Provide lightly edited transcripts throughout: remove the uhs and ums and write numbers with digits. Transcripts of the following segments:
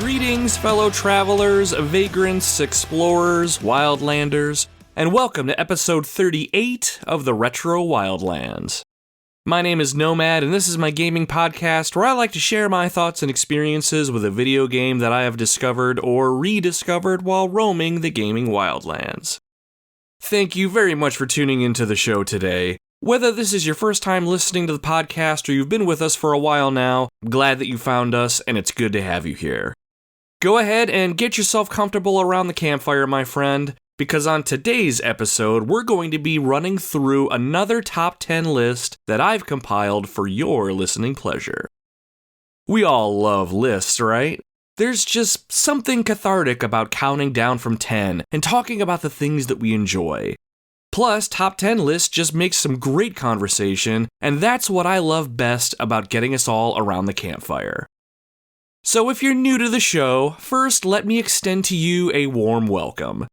Greetings, fellow travelers, vagrants, explorers, wildlanders, and welcome to episode 38 of the Retro Wildlands. My name is Nomad, and this is my gaming podcast where I like to share my thoughts and experiences with a video game that I have discovered or rediscovered while roaming the gaming wildlands. Thank you very much for tuning into the show today. Whether this is your first time listening to the podcast or you've been with us for a while now, I'm glad that you found us, and it's good to have you here. Go ahead and get yourself comfortable around the campfire, my friend, because on today's episode, we're going to be running through another top 10 list that I've compiled for your listening pleasure. We all love lists, right? There's just something cathartic about counting down from 10 and talking about the things that we enjoy. Plus, top 10 lists just make some great conversation, and that's what I love best about getting us all around the campfire. So if you're new to the show, first let me extend to you a warm welcome.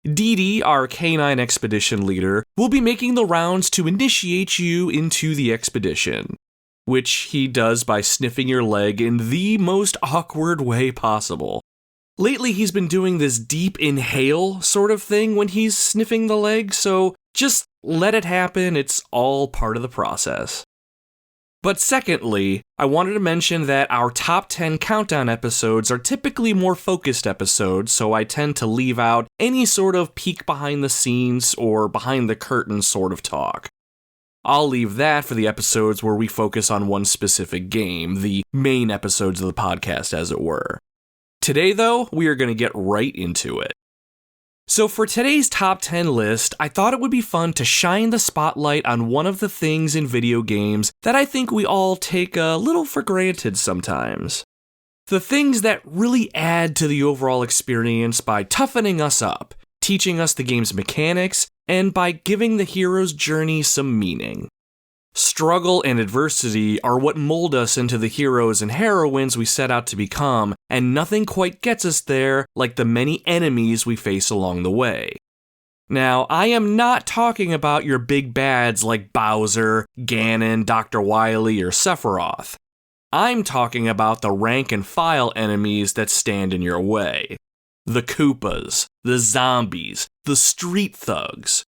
Dee Dee, our canine expedition leader, will be making the rounds to initiate you into the expedition, which he does by sniffing your leg in the most awkward way possible. Lately, he's been doing this deep inhale sort of thing when he's sniffing the leg, so just let it happen, it's all part of the process. But secondly, I wanted to mention that our top 10 countdown episodes are typically more focused episodes, so I tend to leave out any sort of peek behind the scenes or behind the curtain sort of talk. I'll leave that for the episodes where we focus on one specific game, the main episodes of the podcast as it were. Today though, we are going to get right into it. So for today's top 10 list, I thought it would be fun to shine the spotlight on one of the things in video games that I think we all take a little for granted sometimes. The things that really add to the overall experience by toughening us up, teaching us the game's mechanics, and by giving the hero's journey some meaning. Struggle and adversity are what mold us into the heroes and heroines we set out to become, and nothing quite gets us there like the many enemies we face along the way. Now, I am not talking about your big bads like Bowser, Ganon, Dr. Wily, or Sephiroth. I'm talking about the rank and file enemies that stand in your way. The Koopas, the zombies, the street thugs.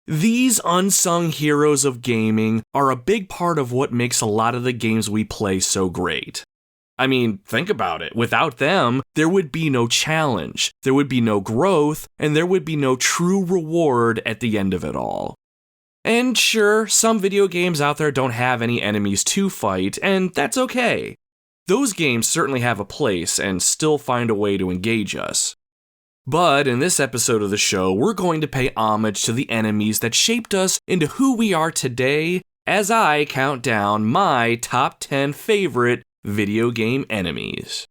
These unsung heroes of gaming are a big part of what makes a lot of the games we play so great. I mean, think about it. Without them, there would be no challenge, there would be no growth, and there would be no true reward at the end of it all. And sure, some video games out there don't have any enemies to fight, and that's okay. Those games certainly have a place and still find a way to engage us. But in this episode of the show, we're going to pay homage to the enemies that shaped us into who we are today as I count down my top 10 favorite video game enemies.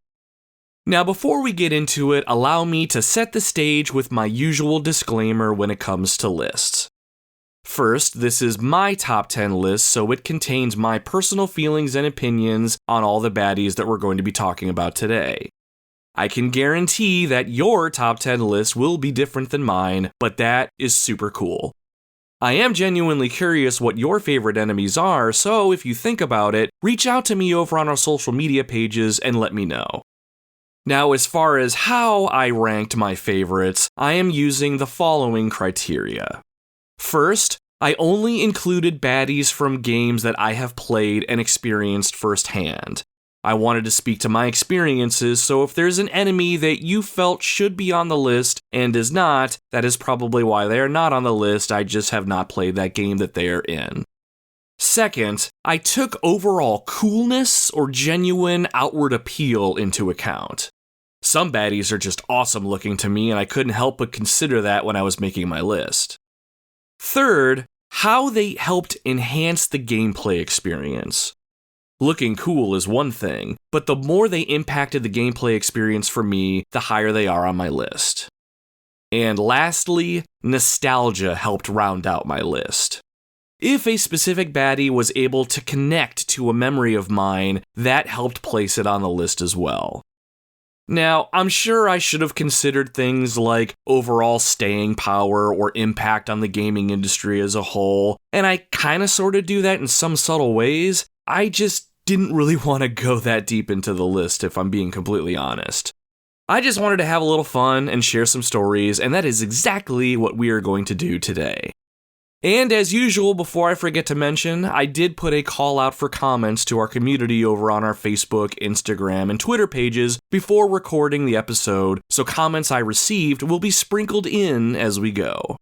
Now, before we get into it, allow me to set the stage with my usual disclaimer when it comes to lists. First, this is my top 10 list, so it contains my personal feelings and opinions on all the baddies that we're going to be talking about today. I can guarantee that your top 10 list will be different than mine, but that is super cool. I am genuinely curious what your favorite enemies are, so if you think about it, reach out to me over on our social media pages and let me know. Now, as far as how I ranked my favorites, I am using the following criteria. First, I only included baddies from games that I have played and experienced firsthand. I wanted to speak to my experiences, so if there's an enemy that you felt should be on the list and is not, that is probably why they are not on the list. I just have not played that game that they are in. Second, I took overall coolness or genuine outward appeal into account. Some baddies are just awesome looking to me, and I couldn't help but consider that when I was making my list. Third, how they helped enhance the gameplay experience. Looking cool is one thing, but the more they impacted the gameplay experience for me, the higher they are on my list. And lastly, nostalgia helped round out my list. If a specific baddie was able to connect to a memory of mine, that helped place it on the list as well. Now, I'm sure I should have considered things like overall staying power or impact on the gaming industry as a whole, and I kinda sorta do that in some subtle ways. I just didn't really want to go that deep into the list, if I'm being completely honest. I just wanted to have a little fun and share some stories, and that is exactly what we are going to do today. And as usual, before I forget to mention, I did put a call out for comments to our community over on our Facebook, Instagram, and Twitter pages before recording the episode, so comments I received will be sprinkled in as we go.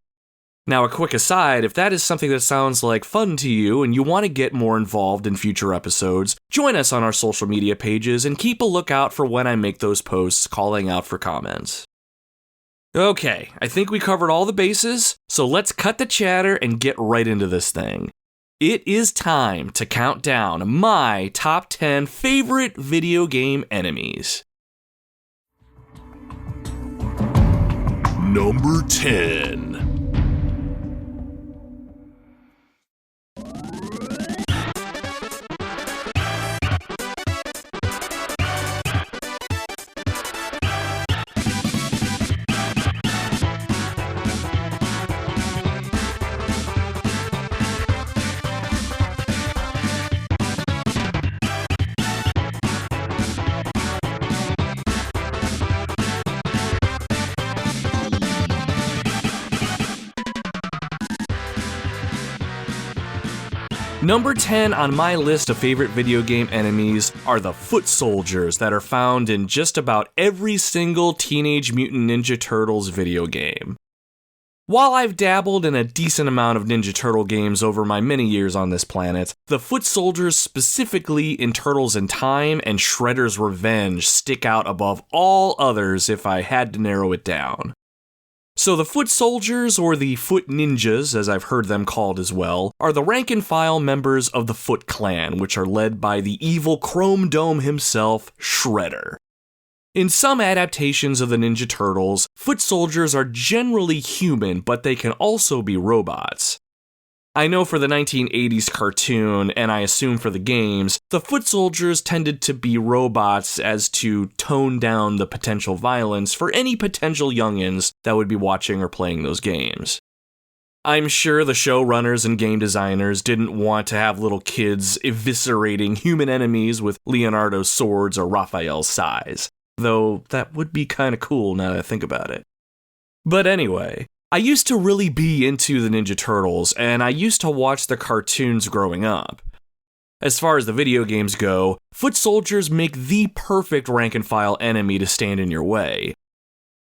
Now, a quick aside, if that is something that sounds like fun to you and you want to get more involved in future episodes, join us on our social media pages and keep a lookout for when I make those posts calling out for comments. Okay, I think we covered all the bases, so let's cut the chatter and get right into this thing. It is time to count down my top 10 favorite video game enemies. Number 10. Number 10 on my list of favorite video game enemies are the foot soldiers that are found in just about every single Teenage Mutant Ninja Turtles video game. While I've dabbled in a decent amount of Ninja Turtle games over my many years on this planet, the foot soldiers specifically in Turtles in Time and Shredder's Revenge stick out above all others if I had to narrow it down. So the foot soldiers, or the foot ninjas, as I've heard them called as well, are the rank-and-file members of the Foot Clan, which are led by the evil Chrome Dome himself, Shredder. In some adaptations of the Ninja Turtles, foot soldiers are generally human, but they can also be robots. I know for the 1980s cartoon, and I assume for the games, the foot soldiers tended to be robots as to tone down the potential violence for any potential youngins that would be watching or playing those games. I'm sure the showrunners and game designers didn't want to have little kids eviscerating human enemies with Leonardo's swords or Raphael's sais, though that would be kinda cool now that I think about it. But anyway, I used to really be into the Ninja Turtles, and I used to watch the cartoons growing up. As far as the video games go, foot soldiers make the perfect rank-and-file enemy to stand in your way.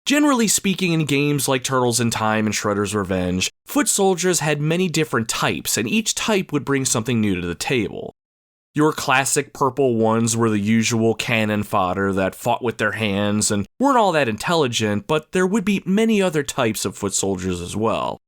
Generally speaking, in games like Turtles in Time and Shredder's Revenge, foot soldiers had many different types, and each type would bring something new to the table. Your classic purple ones were the usual cannon fodder that fought with their hands and weren't all that intelligent, but there would be many other types of foot soldiers as well.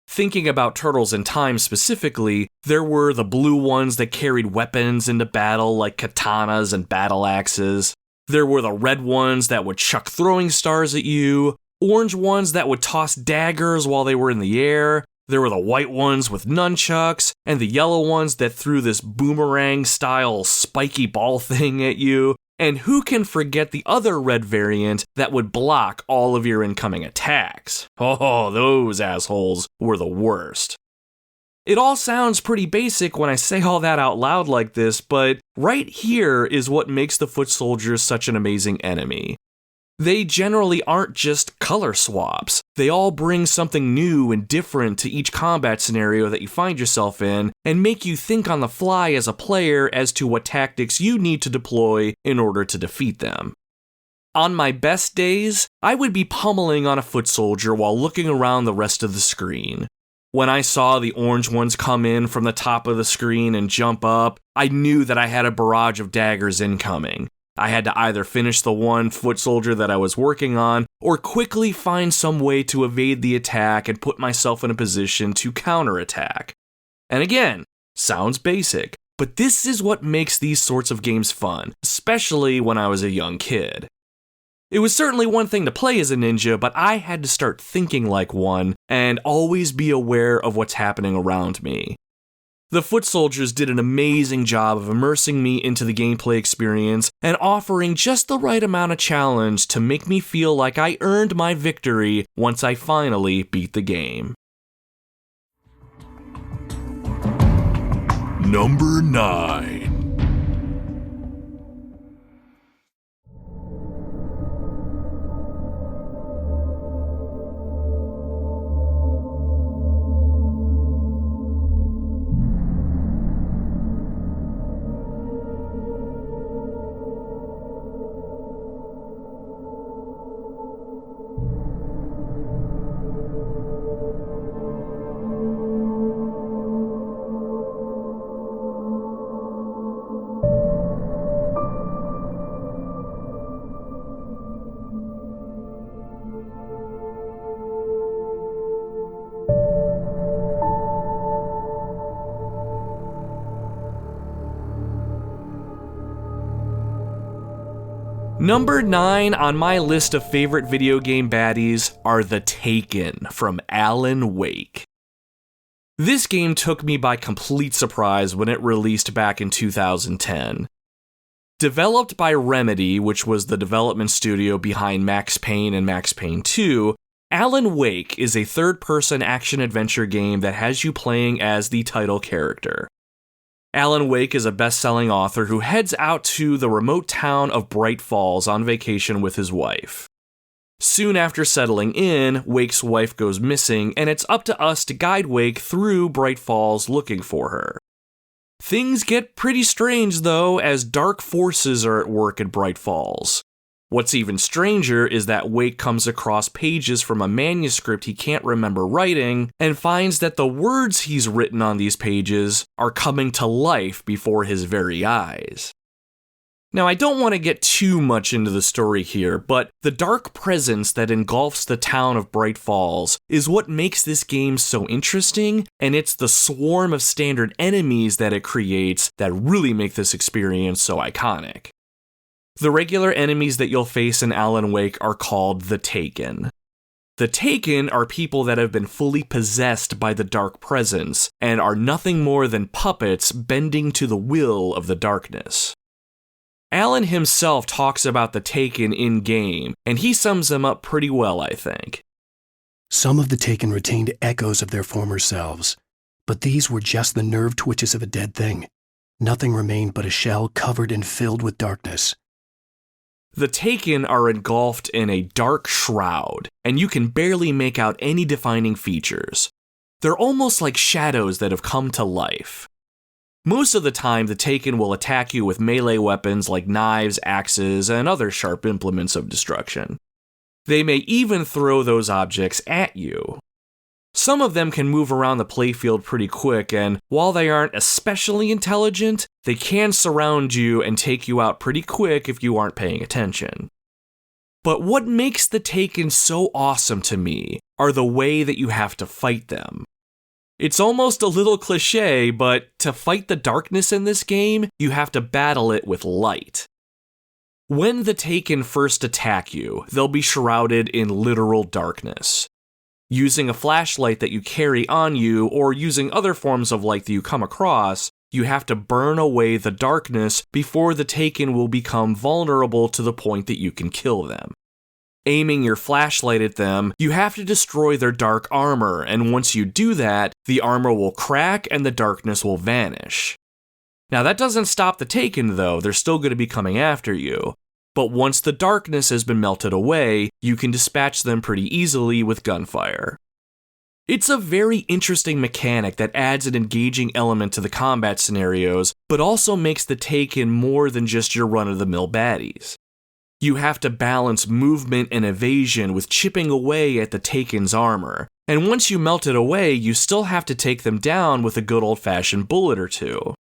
Thinking about Turtles in Time specifically, there were the blue ones that carried weapons into battle like katanas and battle axes. There were the red ones that would chuck throwing stars at you, orange ones that would toss daggers while they were in the air. There were the white ones with nunchucks, and the yellow ones that threw this boomerang-style spiky ball thing at you, and who can forget the other red variant that would block all of your incoming attacks? Oh, those assholes were the worst. It all sounds pretty basic when I say all that out loud like this, but right here is what makes the foot soldiers such an amazing enemy. They generally aren't just color swaps. They all bring something new and different to each combat scenario that you find yourself in, and make you think on the fly as a player as to what tactics you need to deploy in order to defeat them. On my best days, I would be pummeling on a foot soldier while looking around the rest of the screen. When I saw the orange ones come in from the top of the screen and jump up, I knew that I had a barrage of daggers incoming. I had to either finish the one foot soldier that I was working on, or quickly find some way to evade the attack and put myself in a position to counterattack. And again, sounds basic, but this is what makes these sorts of games fun, especially when I was a young kid. It was certainly one thing to play as a ninja, but I had to start thinking like one, and always be aware of what's happening around me. The foot soldiers did an amazing job of immersing me into the gameplay experience and offering just the right amount of challenge to make me feel like I earned my victory once I finally beat the game. Number 9. Number 9 on my list of favorite video game baddies are the Taken from Alan Wake. This game took me by complete surprise when it released back in 2010. Developed by Remedy, which was the development studio behind Max Payne and Max Payne 2, Alan Wake is a third-person action-adventure game that has you playing as the title character. Alan Wake is a best-selling author who heads out to the remote town of Bright Falls on vacation with his wife. Soon after settling in, Wake's wife goes missing, and it's up to us to guide Wake through Bright Falls looking for her. Things get pretty strange, though, as dark forces are at work at Bright Falls. What's even stranger is that Wake comes across pages from a manuscript he can't remember writing, and finds that the words he's written on these pages are coming to life before his very eyes. Now, I don't want to get too much into the story here, but the dark presence that engulfs the town of Bright Falls is what makes this game so interesting, and it's the swarm of standard enemies that it creates that really make this experience so iconic. The regular enemies that you'll face in Alan Wake are called the Taken. The Taken are people that have been fully possessed by the dark presence, and are nothing more than puppets bending to the will of the darkness. Alan himself talks about the Taken in-game, and he sums them up pretty well, I think. Some of the Taken retained echoes of their former selves, but these were just the nerve twitches of a dead thing. Nothing remained but a shell covered and filled with darkness. The Taken are engulfed in a dark shroud, and you can barely make out any defining features. They're almost like shadows that have come to life. Most of the time, the Taken will attack you with melee weapons like knives, axes, and other sharp implements of destruction. They may even throw those objects at you. Some of them can move around the playfield pretty quick, and while they aren't especially intelligent, they can surround you and take you out pretty quick if you aren't paying attention. But what makes the Taken so awesome to me are the way that you have to fight them. It's almost a little cliche, but to fight the darkness in this game, you have to battle it with light. When the Taken first attack you, they'll be shrouded in literal darkness. Using a flashlight that you carry on you, or using other forms of light that you come across, you have to burn away the darkness before the Taken will become vulnerable to the point that you can kill them. Aiming your flashlight at them, you have to destroy their dark armor, and once you do that, the armor will crack and the darkness will vanish. Now that doesn't stop the Taken though, they're still going to be coming after you. But once the darkness has been melted away, you can dispatch them pretty easily with gunfire. It's a very interesting mechanic that adds an engaging element to the combat scenarios, but also makes the Taken more than just your run-of-the-mill baddies. You have to balance movement and evasion with chipping away at the Taken's armor, and once you melt it away, you still have to take them down with a good old-fashioned bullet or two.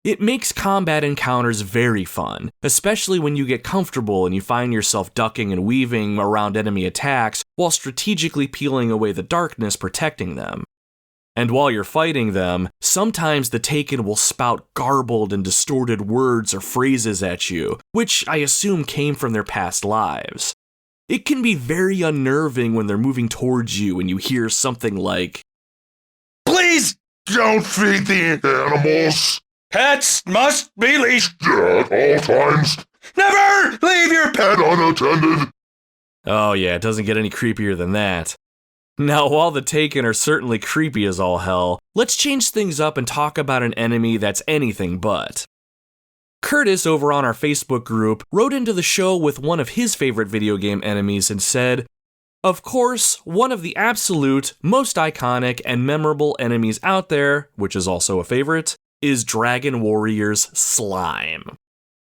It makes combat encounters very fun, especially when you get comfortable and you find yourself ducking and weaving around enemy attacks while strategically peeling away the darkness protecting them. And while you're fighting them, sometimes the Taken will spout garbled and distorted words or phrases at you, which I assume came from their past lives. It can be very unnerving when they're moving towards you and you hear something like, "Please don't feed the animals. Pets must be leashed at all times. Never leave your pet unattended." Oh yeah, it doesn't get any creepier than that. Now, while the Taken are certainly creepy as all hell, let's change things up and talk about an enemy that's anything but. Curtis over on our Facebook group wrote into the show with one of his favorite video game enemies and said, "Of course, one of the absolute, most iconic and memorable enemies out there, which is also a favorite, is Dragon Warrior's slime.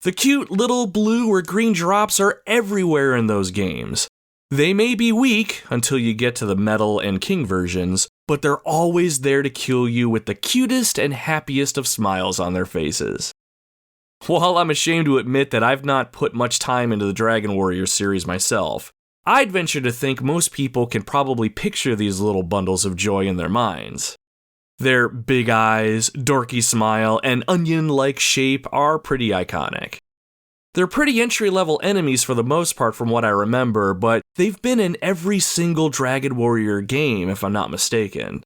The cute little blue or green drops are everywhere in those games. They may be weak until you get to the Metal and King versions, but they're always there to kill you with the cutest and happiest of smiles on their faces." While I'm ashamed to admit that I've not put much time into the Dragon Warrior series myself, I'd venture to think most people can probably picture these little bundles of joy in their minds. Their big eyes, dorky smile, and onion-like shape are pretty iconic. They're pretty entry-level enemies for the most part from what I remember, but they've been in every single Dragon Warrior game, if I'm not mistaken.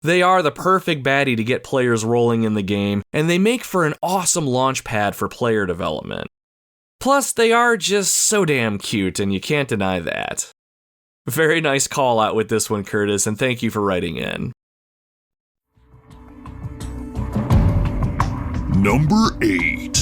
They are the perfect baddie to get players rolling in the game, and they make for an awesome launch pad for player development. Plus, they are just so damn cute, and you can't deny that. Very nice call out with this one, Curtis, and thank you for writing in. Number 8.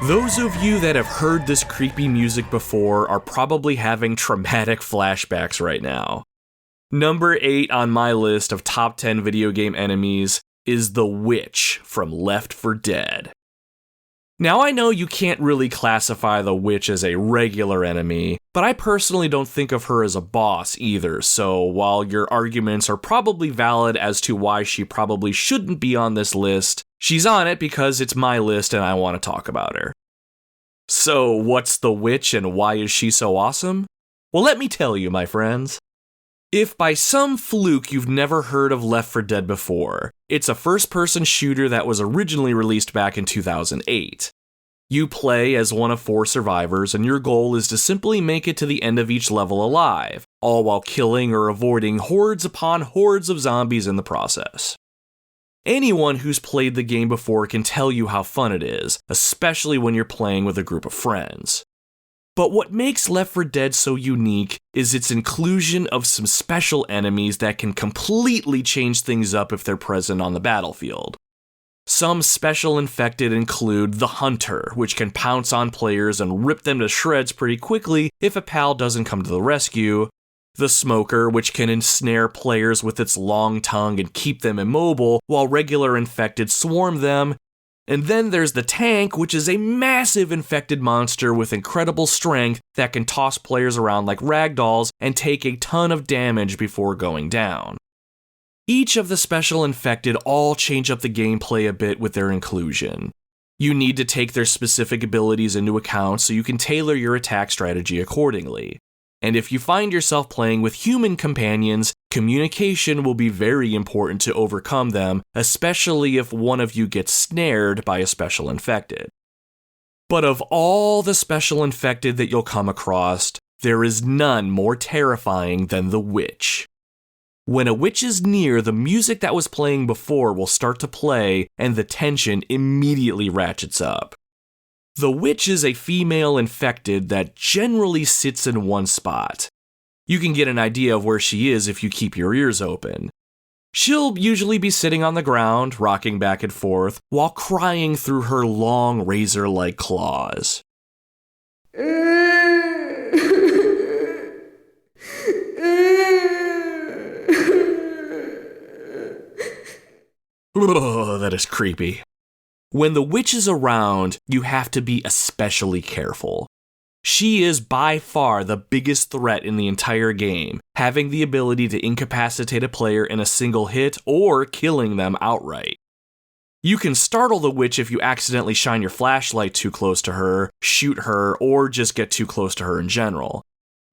Those of you that have heard this creepy music before are probably having traumatic flashbacks right now. Number 8 on my list of top 10 video game enemies is the Witch from Left 4 Dead. Now I know you can't really classify the Witch as a regular enemy, but I personally don't think of her as a boss either, so while your arguments are probably valid as to why she probably shouldn't be on this list, she's on it because it's my list and I want to talk about her. So what's the Witch and why is she so awesome? Well, let me tell you, my friends. If by some fluke you've never heard of Left 4 Dead before, it's a first-person shooter that was originally released back in 2008. You play as one of 4 survivors, and your goal is to simply make it to the end of each level alive, all while killing or avoiding hordes upon hordes of zombies in the process. Anyone who's played the game before can tell you how fun it is, especially when you're playing with a group of friends. But what makes Left 4 Dead so unique is its inclusion of some special enemies that can completely change things up if they're present on the battlefield. Some special infected include the Hunter, which can pounce on players and rip them to shreds pretty quickly if a pal doesn't come to the rescue, the Smoker, which can ensnare players with its long tongue and keep them immobile while regular infected swarm them, and then there's the Tank, which is a massive infected monster with incredible strength that can toss players around like ragdolls and take a ton of damage before going down. Each of the special infected all change up the gameplay a bit with their inclusion. You need to take their specific abilities into account so you can tailor your attack strategy accordingly. And if you find yourself playing with human companions, communication will be very important to overcome them, especially if one of you gets snared by a special infected. But of all the special infected that you'll come across, there is none more terrifying than the Witch. When a witch is near, the music that was playing before will start to play, and the tension immediately ratchets up. The Witch is a female infected that generally sits in one spot. You can get an idea of where she is if you keep your ears open. She'll usually be sitting on the ground, rocking back and forth, while crying through her long razor-like claws. Ugh, that is creepy. When the Witch is around, you have to be especially careful. She is by far the biggest threat in the entire game, having the ability to incapacitate a player in a single hit or killing them outright. You can startle the Witch if you accidentally shine your flashlight too close to her, shoot her, or just get too close to her in general.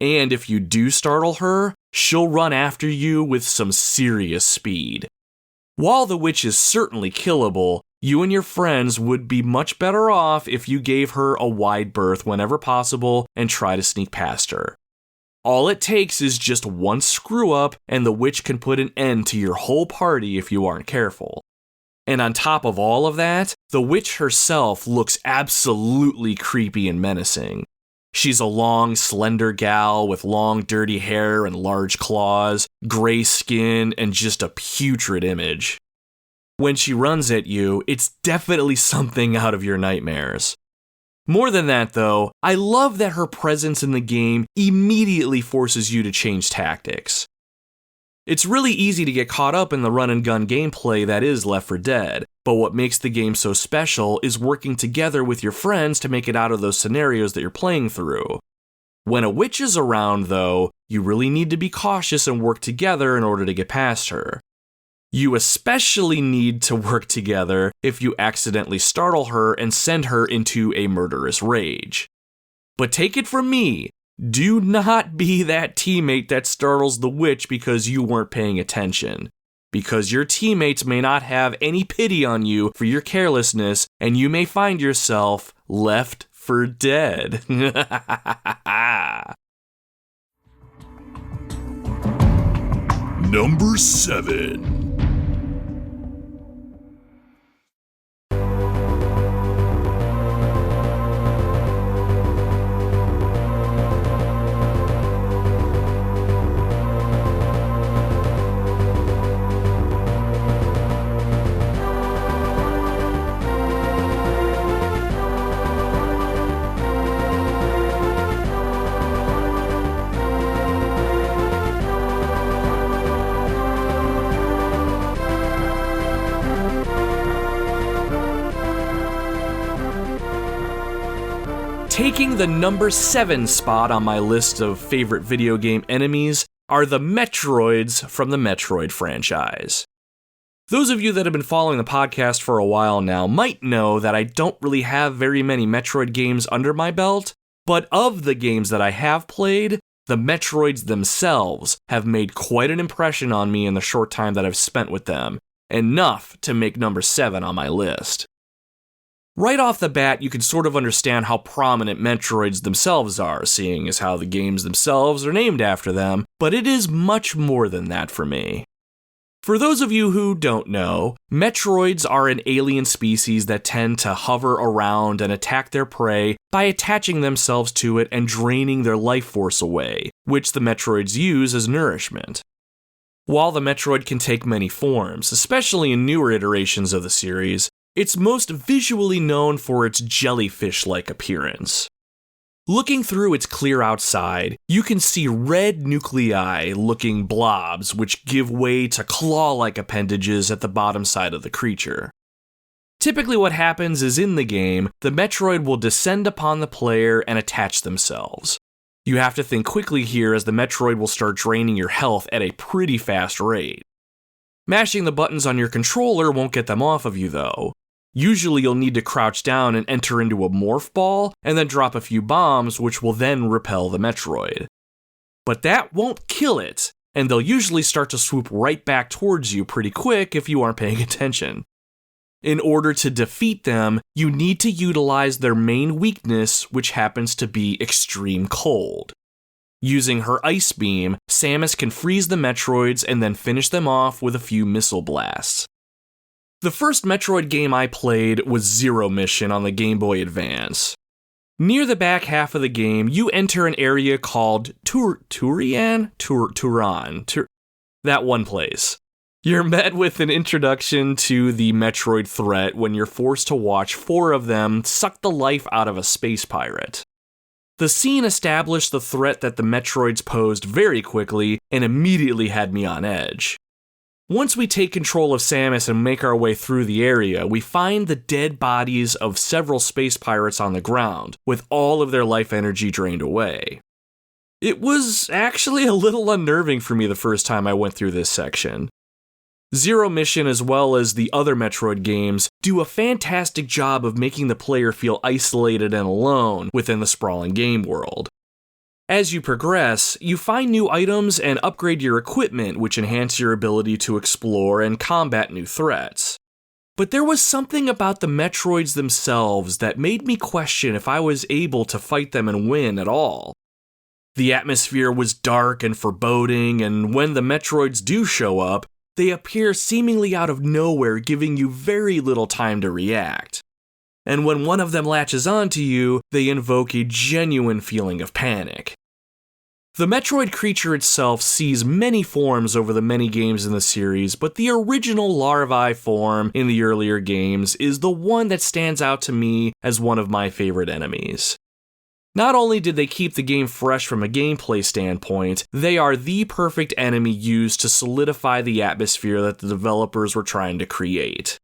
And if you do startle her, she'll run after you with some serious speed. While the Witch is certainly killable, you and your friends would be much better off if you gave her a wide berth whenever possible and try to sneak past her. All it takes is just one screw up and the Witch can put an end to your whole party if you aren't careful. And on top of all of that, the Witch herself looks absolutely creepy and menacing. She's a long, slender gal with long, dirty hair and large claws, gray skin, and just a putrid image. When she runs at you, it's definitely something out of your nightmares. More than that, though, I love that her presence in the game immediately forces you to change tactics. It's really easy to get caught up in the run-and-gun gameplay that is Left 4 Dead, But what makes the game so special is working together with your friends to make it out of those scenarios that you're playing through. When a witch is around, though, you really need to be cautious and work together in order to get past her. You especially need to work together if you accidentally startle her and send her into a murderous rage. But take it from me, do not be that teammate that startles the witch because you weren't paying attention. Because your teammates may not have any pity on you for your carelessness, and you may find yourself left for dead. Number 7. Taking the number 7 spot on my list of favorite video game enemies are the Metroids from the Metroid franchise. Those of you that have been following the podcast for a while now might know that I don't really have very many Metroid games under my belt, but of the games that I have played, the Metroids themselves have made quite an impression on me in the short time that I've spent with them, enough to make number 7 on my list. Right off the bat, you can sort of understand how prominent Metroids themselves are, seeing as how the games themselves are named after them, but it is much more than that for me. For those of you who don't know, Metroids are an alien species that tend to hover around and attack their prey by attaching themselves to it and draining their life force away, which the Metroids use as nourishment. While the Metroid can take many forms, especially in newer iterations of the series, it's most visually known for its jellyfish-like appearance. Looking through its clear outside, you can see red nuclei-looking blobs which give way to claw-like appendages at the bottom side of the creature. Typically what happens is in the game, the Metroid will descend upon the player and attach themselves. You have to think quickly here as the Metroid will start draining your health at a pretty fast rate. Mashing the buttons on your controller won't get them off of you though. Usually you'll need to crouch down and enter into a morph ball, and then drop a few bombs which will then repel the Metroid. But that won't kill it, and they'll usually start to swoop right back towards you pretty quick if you aren't paying attention. In order to defeat them, you need to utilize their main weakness, which happens to be extreme cold. Using her ice beam, Samus can freeze the Metroids and then finish them off with a few missile blasts. The first Metroid game I played was Zero Mission on the Game Boy Advance. Near the back half of the game, you enter an area called Turan, that one place. You're met with an introduction to the Metroid threat when you're forced to watch 4 of them suck the life out of a space pirate. The scene established the threat that the Metroids posed very quickly and immediately had me on edge. Once we take control of Samus and make our way through the area, we find the dead bodies of several space pirates on the ground, with all of their life energy drained away. It was actually a little unnerving for me the first time I went through this section. Zero Mission, as well as the other Metroid games, do a fantastic job of making the player feel isolated and alone within the sprawling game world. As you progress, you find new items and upgrade your equipment, which enhance your ability to explore and combat new threats. But there was something about the Metroids themselves that made me question if I was able to fight them and win at all. The atmosphere was dark and foreboding, and when the Metroids do show up, they appear seemingly out of nowhere, giving you very little time to react. And when one of them latches onto you, they invoke a genuine feeling of panic. The Metroid creature itself sees many forms over the many games in the series, but the original larvae form in the earlier games is the one that stands out to me as one of my favorite enemies. Not only did they keep the game fresh from a gameplay standpoint, they are the perfect enemy used to solidify the atmosphere that the developers were trying to create.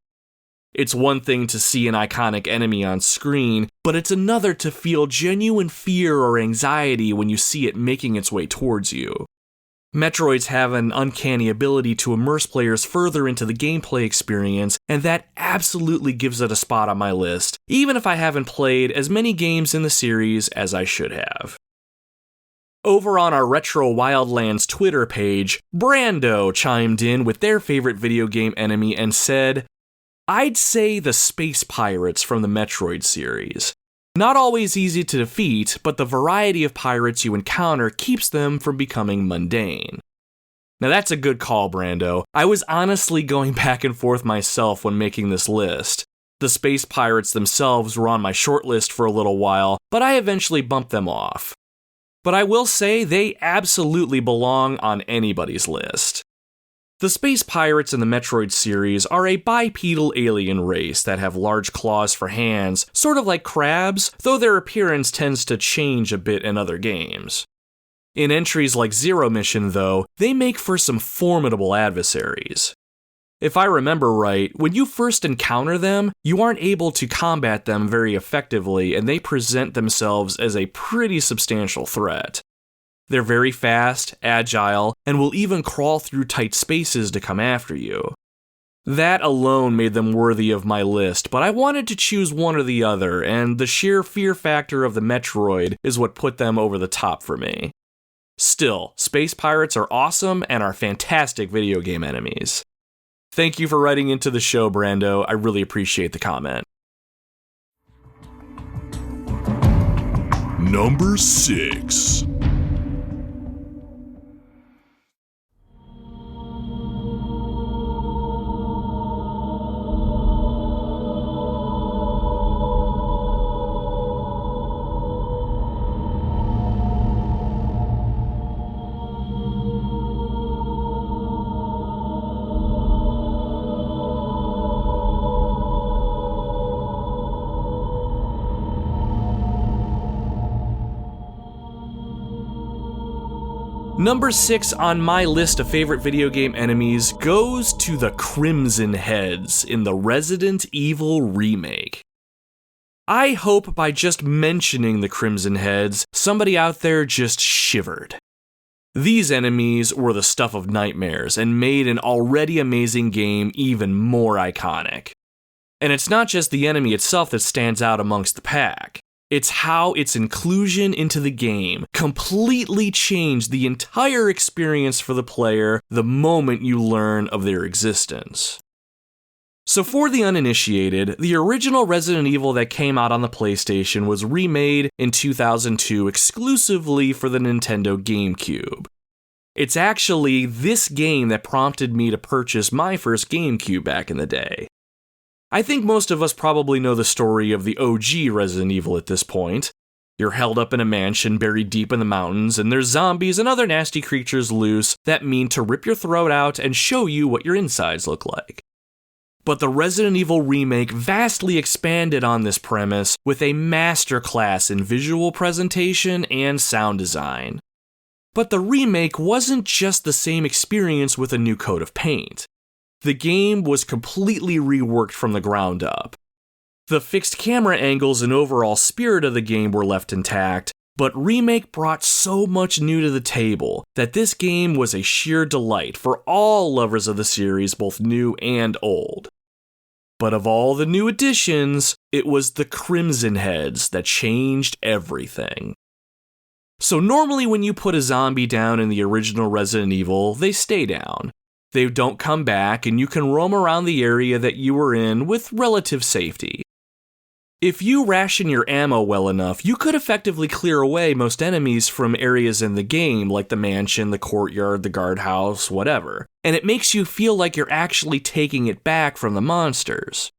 It's one thing to see an iconic enemy on screen, but it's another to feel genuine fear or anxiety when you see it making its way towards you. Metroids have an uncanny ability to immerse players further into the gameplay experience, and that absolutely gives it a spot on my list, even if I haven't played as many games in the series as I should have. Over on our Retro Wildlands Twitter page, Brando chimed in with their favorite video game enemy and said, "I'd say the space pirates from the Metroid series. Not always easy to defeat, but the variety of pirates you encounter keeps them from becoming mundane." Now that's a good call, Brando. I was honestly going back and forth myself when making this list. The space pirates themselves were on my shortlist for a little while, but I eventually bumped them off. But I will say they absolutely belong on anybody's list. The space pirates in the Metroid series are a bipedal alien race that have large claws for hands, sort of like crabs, though their appearance tends to change a bit in other games. In entries like Zero Mission, though, they make for some formidable adversaries. If I remember right, when you first encounter them, you aren't able to combat them very effectively, and they present themselves as a pretty substantial threat. They're very fast, agile, and will even crawl through tight spaces to come after you. That alone made them worthy of my list, but I wanted to choose one or the other, and the sheer fear factor of the Metroid is what put them over the top for me. Still, space pirates are awesome and are fantastic video game enemies. Thank you for writing into the show, Brando. I really appreciate the comment. Number 6. Number 6 on my list of favorite video game enemies goes to the Crimson Heads in the Resident Evil remake. I hope by just mentioning the Crimson Heads, somebody out there just shivered. These enemies were the stuff of nightmares and made an already amazing game even more iconic. And it's not just the enemy itself that stands out amongst the pack. It's how its inclusion into the game completely changed the entire experience for the player the moment you learn of their existence. So for the uninitiated, the original Resident Evil that came out on the PlayStation was remade in 2002 exclusively for the Nintendo GameCube. It's actually this game that prompted me to purchase my first GameCube back in the day. I think most of us probably know the story of the OG Resident Evil at this point. You're held up in a mansion buried deep in the mountains, and there's zombies and other nasty creatures loose that mean to rip your throat out and show you what your insides look like. But the Resident Evil remake vastly expanded on this premise with a masterclass in visual presentation and sound design. But the remake wasn't just the same experience with a new coat of paint. The game was completely reworked from the ground up. The fixed camera angles and overall spirit of the game were left intact, but Remake brought so much new to the table that this game was a sheer delight for all lovers of the series, both new and old. But of all the new additions, it was the Crimson Heads that changed everything. So normally when you put a zombie down in the original Resident Evil, they stay down. They don't come back, and you can roam around the area that you were in with relative safety. If you ration your ammo well enough, you could effectively clear away most enemies from areas in the game, like the mansion, the courtyard, the guardhouse, whatever, and it makes you feel like you're actually taking it back from the monsters.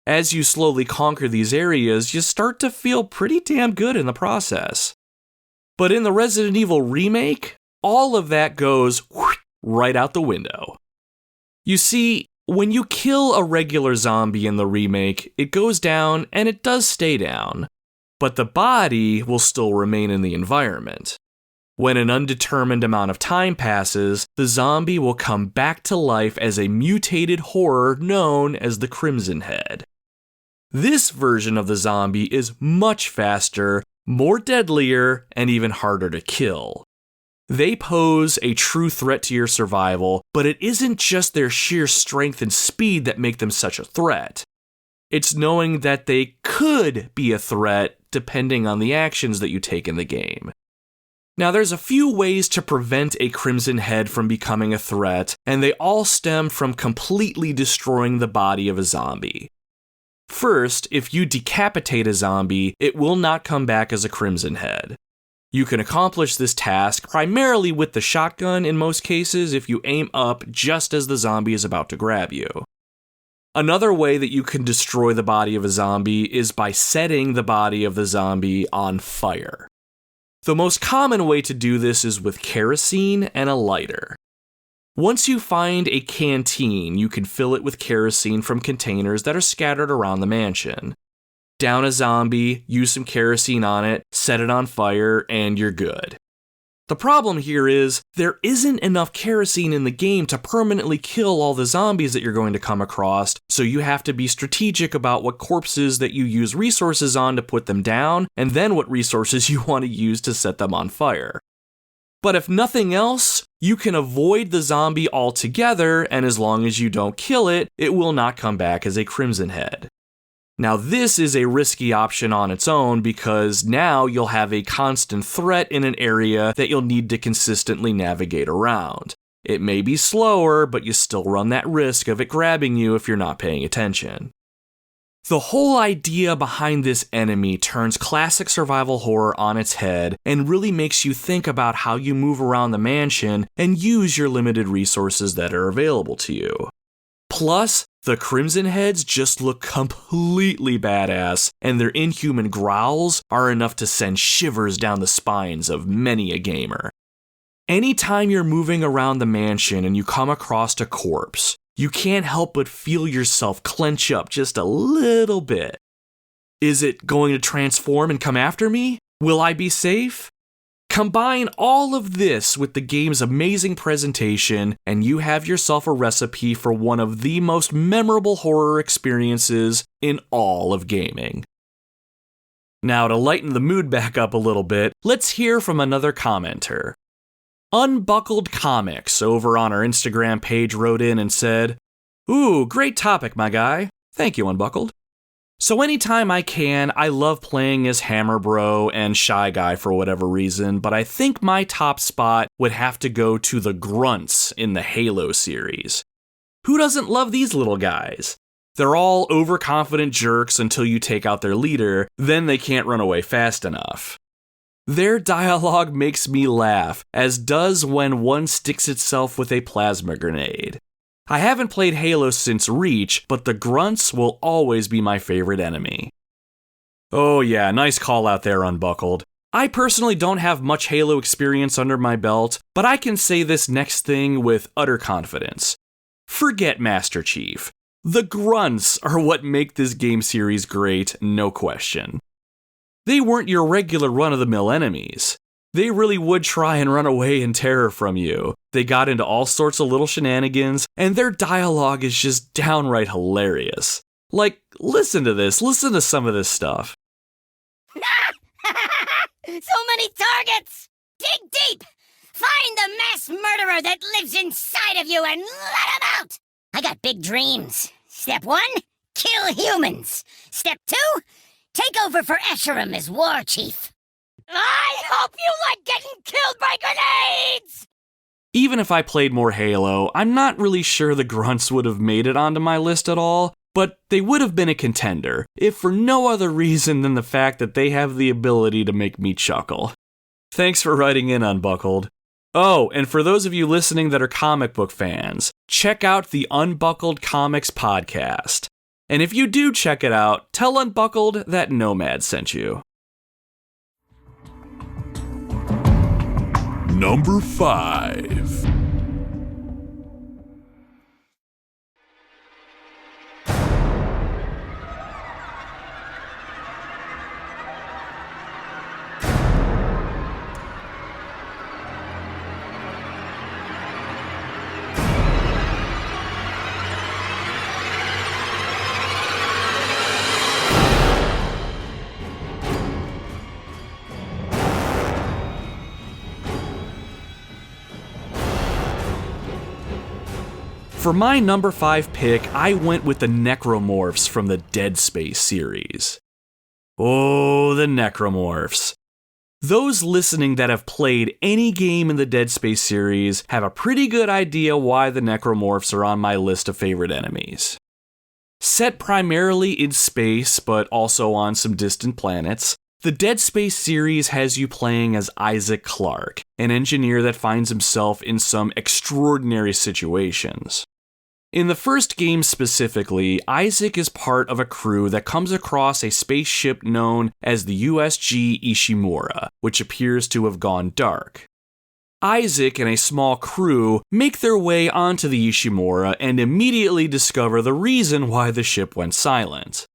As you slowly conquer these areas, you start to feel pretty damn good in the process. But in the Resident Evil remake, all of that goes right out the window. You see, when you kill a regular zombie in the remake, it goes down and it does stay down, but the body will still remain in the environment. When an undetermined amount of time passes, the zombie will come back to life as a mutated horror known as the Crimson Head. This version of the zombie is much faster, more deadlier, and even harder to kill. They pose a true threat to your survival, but it isn't just their sheer strength and speed that make them such a threat. It's knowing that they could be a threat depending on the actions that you take in the game. Now, there's a few ways to prevent a Crimson Head from becoming a threat, and they all stem from completely destroying the body of a zombie. First, if you decapitate a zombie, it will not come back as a Crimson Head. You can accomplish this task primarily with the shotgun in most cases if you aim up just as the zombie is about to grab you. Another way that you can destroy the body of a zombie is by setting the body of the zombie on fire. The most common way to do this is with kerosene and a lighter. Once you find a canteen, you can fill it with kerosene from containers that are scattered around the mansion. Down a zombie, use some kerosene on it, set it on fire, and you're good. The problem here is, there isn't enough kerosene in the game to permanently kill all the zombies that you're going to come across, so you have to be strategic about what corpses that you use resources on to put them down, and then what resources you want to use to set them on fire. But if nothing else, you can avoid the zombie altogether, and as long as you don't kill it, it will not come back as a Crimson Head. Now, this is a risky option on its own because now you'll have a constant threat in an area that you'll need to consistently navigate around. It may be slower, but you still run that risk of it grabbing you if you're not paying attention. The whole idea behind this enemy turns classic survival horror on its head and really makes you think about how you move around the mansion and use your limited resources that are available to you. Plus, the Crimson Heads just look completely badass, and their inhuman growls are enough to send shivers down the spines of many a gamer. Anytime you're moving around the mansion and you come across a corpse, you can't help but feel yourself clench up just a little bit. Is it going to transform and come after me? Will I be safe? Combine all of this with the game's amazing presentation, and you have yourself a recipe for one of the most memorable horror experiences in all of gaming. Now, to lighten the mood back up a little bit, let's hear from another commenter. Unbuckled Comics over on our Instagram page wrote in and said, "Ooh, great topic, my guy. Thank you, Unbuckled. So anytime I can, I love playing as Hammer Bro and Shy Guy for whatever reason, but I think my top spot would have to go to the grunts in the Halo series. Who doesn't love these little guys? They're all overconfident jerks until you take out their leader, then they can't run away fast enough. Their dialogue makes me laugh, as does when one sticks itself with a plasma grenade. I haven't played Halo since Reach, but the grunts will always be my favorite enemy." Oh yeah, nice call out there, Unbuckled. I personally don't have much Halo experience under my belt, but I can say this next thing with utter confidence. Forget Master Chief. The grunts are what make this game series great, no question. They weren't your regular run-of-the-mill enemies. They really would try and run away in terror from you. They got into all sorts of little shenanigans, and their dialogue is just downright hilarious. Like, listen to this. Listen to some of this stuff. So many targets! Dig deep! Find the mass murderer that lives inside of you and let him out! I got big dreams. Step 1, kill humans. Step 2, take over for Escherum as war chief. I hope you like getting killed by grenades! Even if I played more Halo, I'm not really sure the grunts would have made it onto my list at all, but they would have been a contender, if for no other reason than the fact that they have the ability to make me chuckle. Thanks for writing in, Unbuckled. Oh, and for those of you listening that are comic book fans, check out the Unbuckled Comics podcast. And if you do check it out, tell Unbuckled that Nomad sent you. Number 5. For my number 5 pick, I went with the necromorphs from the Dead Space series. Oh, the necromorphs. Those listening that have played any game in the Dead Space series have a pretty good idea why the necromorphs are on my list of favorite enemies. Set primarily in space, but also on some distant planets, the Dead Space series has you playing as Isaac Clarke, an engineer that finds himself in some extraordinary situations. In the first game specifically, Isaac is part of a crew that comes across a spaceship known as the USG Ishimura, which appears to have gone dark. Isaac and a small crew make their way onto the Ishimura and immediately discover the reason why the ship went silent.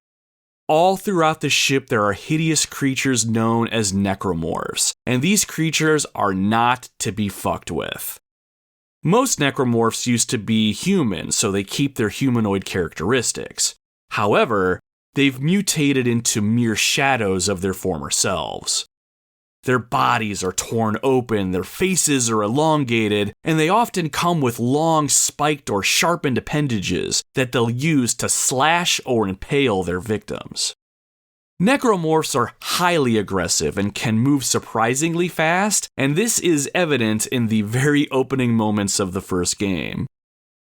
All throughout the ship there are hideous creatures known as necromorphs, and these creatures are not to be fucked with. Most necromorphs used to be human, so they keep their humanoid characteristics. However, they've mutated into mere shadows of their former selves. Their bodies are torn open, their faces are elongated, and they often come with long, spiked or sharpened appendages that they'll use to slash or impale their victims. Necromorphs are highly aggressive and can move surprisingly fast, and this is evident in the very opening moments of the first game.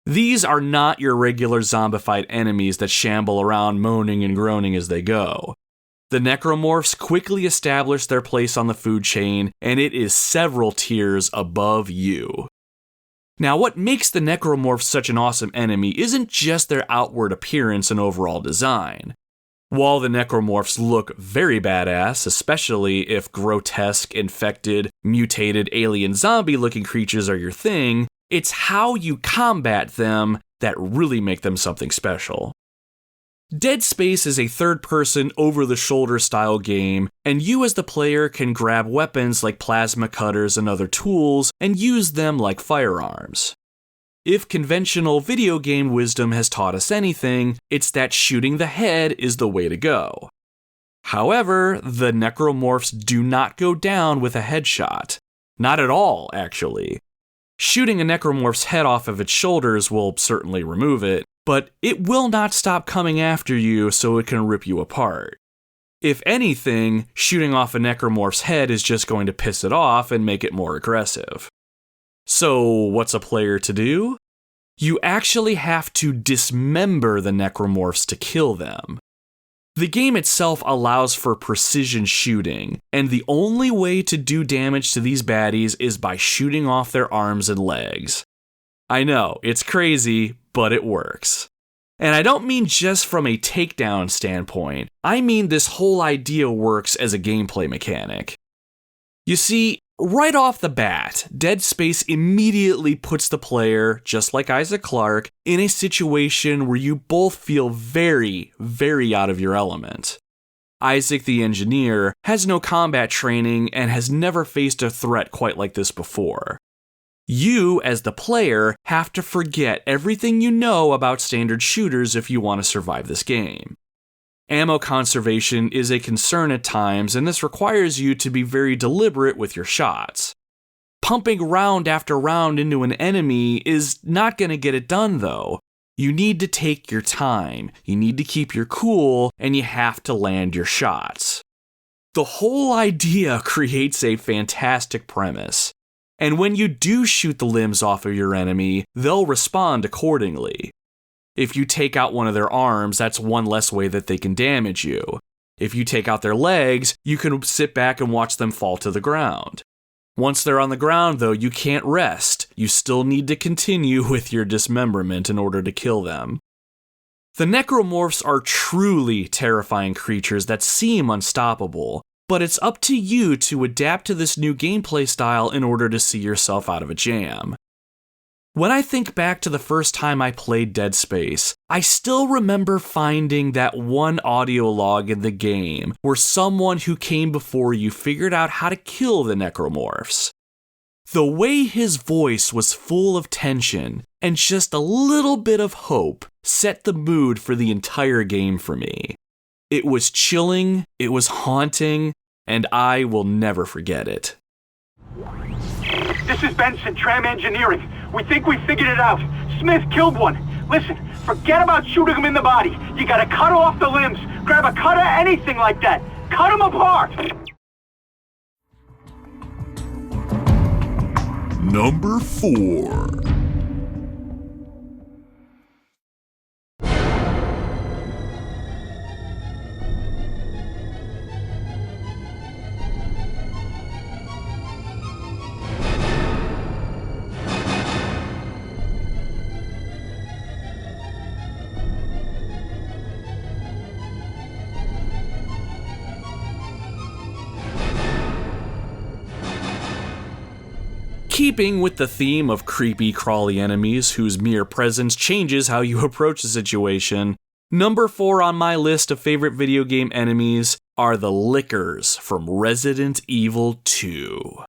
These are not your regular zombified enemies that shamble around moaning and groaning as they go. The necromorphs quickly establish their place on the food chain, and it is several tiers above you. Now, what makes the necromorphs such an awesome enemy isn't just their outward appearance and overall design. While the necromorphs look very badass, especially if grotesque, infected, mutated alien zombie-looking creatures are your thing, it's how you combat them that really make them something special. Dead Space is a third-person, over-the-shoulder style game, and you as the player can grab weapons like plasma cutters and other tools and use them like firearms. If conventional video game wisdom has taught us anything, it's that shooting the head is the way to go. However, the necromorphs do not go down with a headshot. Not at all, actually. Shooting a necromorph's head off of its shoulders will certainly remove it, but it will not stop coming after you so it can rip you apart. If anything, shooting off a necromorph's head is just going to piss it off and make it more aggressive. So, what's a player to do? You actually have to dismember the necromorphs to kill them. The game itself allows for precision shooting, and the only way to do damage to these baddies is by shooting off their arms and legs. I know, it's crazy, but it works. And I don't mean just from a takedown standpoint, I mean this whole idea works as a gameplay mechanic. You see, right off the bat, Dead Space immediately puts the player, just like Isaac Clarke, in a situation where you both feel very, very out of your element. Isaac the engineer has no combat training and has never faced a threat quite like this before. You, as the player, have to forget everything you know about standard shooters if you want to survive this game. Ammo conservation is a concern at times, and this requires you to be very deliberate with your shots. Pumping round after round into an enemy is not going to get it done, though. You need to take your time, you need to keep your cool, and you have to land your shots. The whole idea creates a fantastic premise. And when you do shoot the limbs off of your enemy, they'll respond accordingly. If you take out one of their arms, that's one less way that they can damage you. If you take out their legs, you can sit back and watch them fall to the ground. Once they're on the ground, though, you can't rest. You still need to continue with your dismemberment in order to kill them. The necromorphs are truly terrifying creatures that seem unstoppable, but it's up to you to adapt to this new gameplay style in order to see yourself out of a jam. When I think back to the first time I played Dead Space, I still remember finding that one audio log in the game where someone who came before you figured out how to kill the necromorphs. The way his voice was full of tension and just a little bit of hope set the mood for the entire game for me. It was chilling, it was haunting, and I will never forget it. This is Benson, Tram Engineering. We think we figured it out. Smith killed one. Listen, forget about shooting him in the body. You gotta cut off the limbs. Grab a cutter, anything like that. Cut him apart! Number 4. Keeping with the theme of creepy, crawly enemies whose mere presence changes how you approach the situation, number 4 on my list of favorite video game enemies are the Lickers from Resident Evil 2.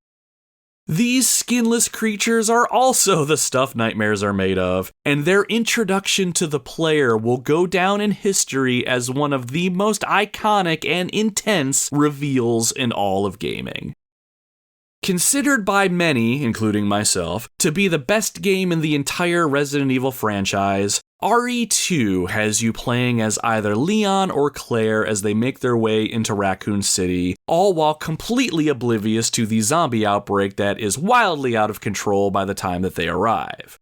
These skinless creatures are also the stuff nightmares are made of, and their introduction to the player will go down in history as one of the most iconic and intense reveals in all of gaming. Considered by many, including myself, to be the best game in the entire Resident Evil franchise, RE2 has you playing as either Leon or Claire as they make their way into Raccoon City, all while completely oblivious to the zombie outbreak that is wildly out of control by the time that they arrive.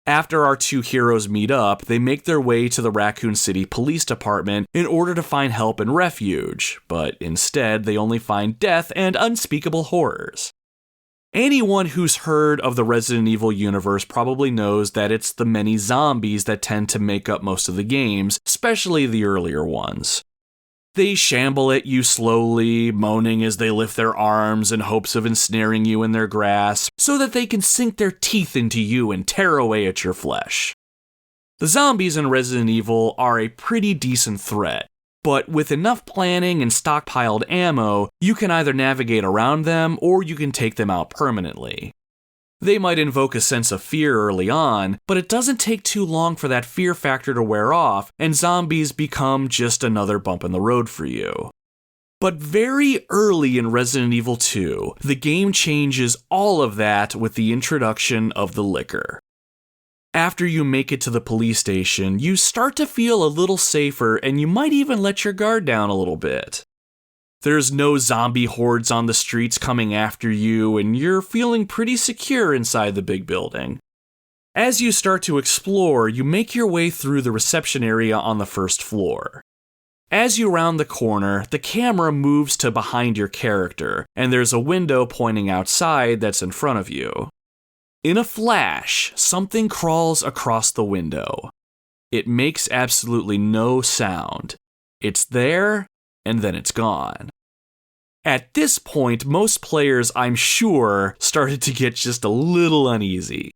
After our two heroes meet up, they make their way to the Raccoon City Police Department in order to find help and refuge, but instead they only find death and unspeakable horrors. Anyone who's heard of the Resident Evil universe probably knows that it's the many zombies that tend to make up most of the games, especially the earlier ones. They shamble at you slowly, moaning as they lift their arms in hopes of ensnaring you in their grasp, so that they can sink their teeth into you and tear away at your flesh. The zombies in Resident Evil are a pretty decent threat, but with enough planning and stockpiled ammo, you can either navigate around them or you can take them out permanently. They might invoke a sense of fear early on, but it doesn't take too long for that fear factor to wear off, and zombies become just another bump in the road for you. But very early in Resident Evil 2, the game changes all of that with the introduction of the Licker. After you make it to the police station, you start to feel a little safer, and you might even let your guard down a little bit. There's no zombie hordes on the streets coming after you, and you're feeling pretty secure inside the big building. As you start to explore, you make your way through the reception area on the first floor. As you round the corner, the camera moves to behind your character, and there's a window pointing outside that's in front of you. In a flash, something crawls across the window. It makes absolutely no sound. It's there, and then it's gone. At this point, most players, I'm sure, started to get just a little uneasy.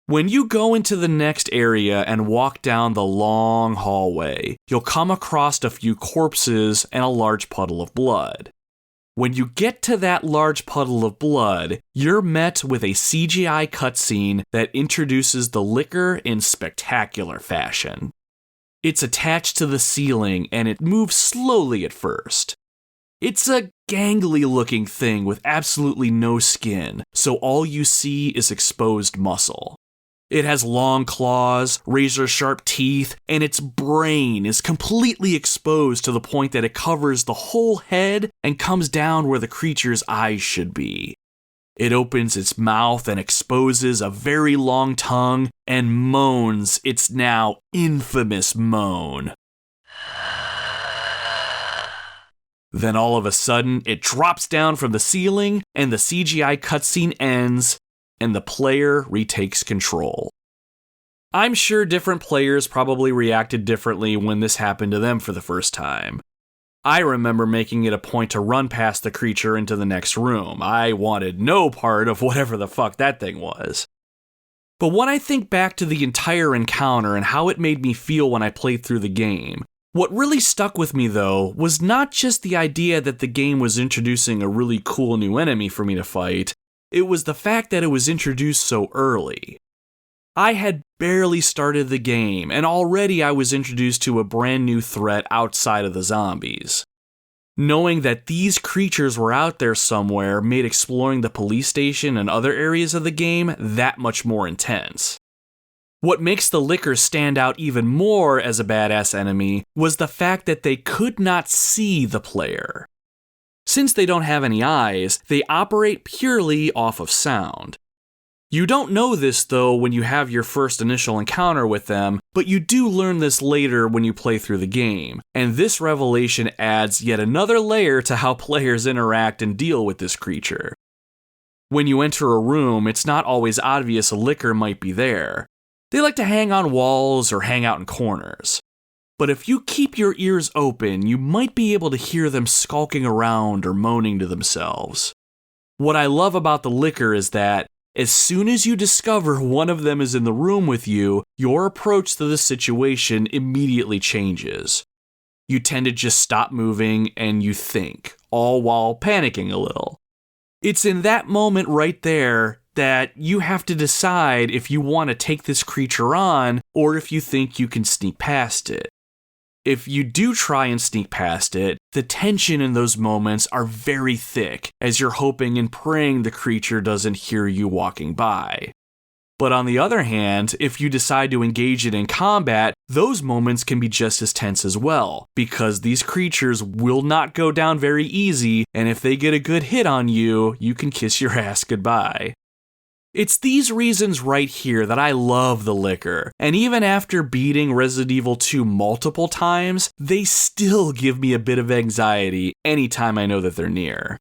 When you go into the next area and walk down the long hallway, you'll come across a few corpses and a large puddle of blood. When you get to that large puddle of blood, you're met with a CGI cutscene that introduces the Licker in spectacular fashion. It's attached to the ceiling, and it moves slowly at first. It's a gangly-looking thing with absolutely no skin, so all you see is exposed muscle. It has long claws, razor-sharp teeth, and its brain is completely exposed to the point that it covers the whole head and comes down where the creature's eyes should be. It opens its mouth and exposes a very long tongue and moans its now infamous moan. Then all of a sudden, it drops down from the ceiling and the CGI cutscene ends and the player retakes control. I'm sure different players probably reacted differently when this happened to them for the first time. I remember making it a point to run past the creature into the next room. I wanted no part of whatever the fuck that thing was. But when I think back to the entire encounter and how it made me feel when I played through the game, what really stuck with me though was not just the idea that the game was introducing a really cool new enemy for me to fight, it was the fact that it was introduced so early. I had barely started the game, and already I was introduced to a brand new threat outside of the zombies. Knowing that these creatures were out there somewhere made exploring the police station and other areas of the game that much more intense. What makes the liquor stand out even more as a badass enemy was the fact that they could not see the player. Since they don't have any eyes, they operate purely off of sound. You don't know this though when you have your first initial encounter with them, but you do learn this later when you play through the game, and this revelation adds yet another layer to how players interact and deal with this creature. When you enter a room, it's not always obvious a licker might be there. They like to hang on walls or hang out in corners. But if you keep your ears open, you might be able to hear them skulking around or moaning to themselves. What I love about the licker is that as soon as you discover one of them is in the room with you, your approach to the situation immediately changes. You tend to just stop moving and you think, all while panicking a little. It's in that moment right there that you have to decide if you want to take this creature on or if you think you can sneak past it. If you do try and sneak past it, the tension in those moments are very thick as you're hoping and praying the creature doesn't hear you walking by. But on the other hand, if you decide to engage it in combat, those moments can be just as tense as well, because these creatures will not go down very easy, and if they get a good hit on you, you can kiss your ass goodbye. It's these reasons right here that I love the licker, and even after beating Resident Evil 2 multiple times, they still give me a bit of anxiety anytime I know that they're near.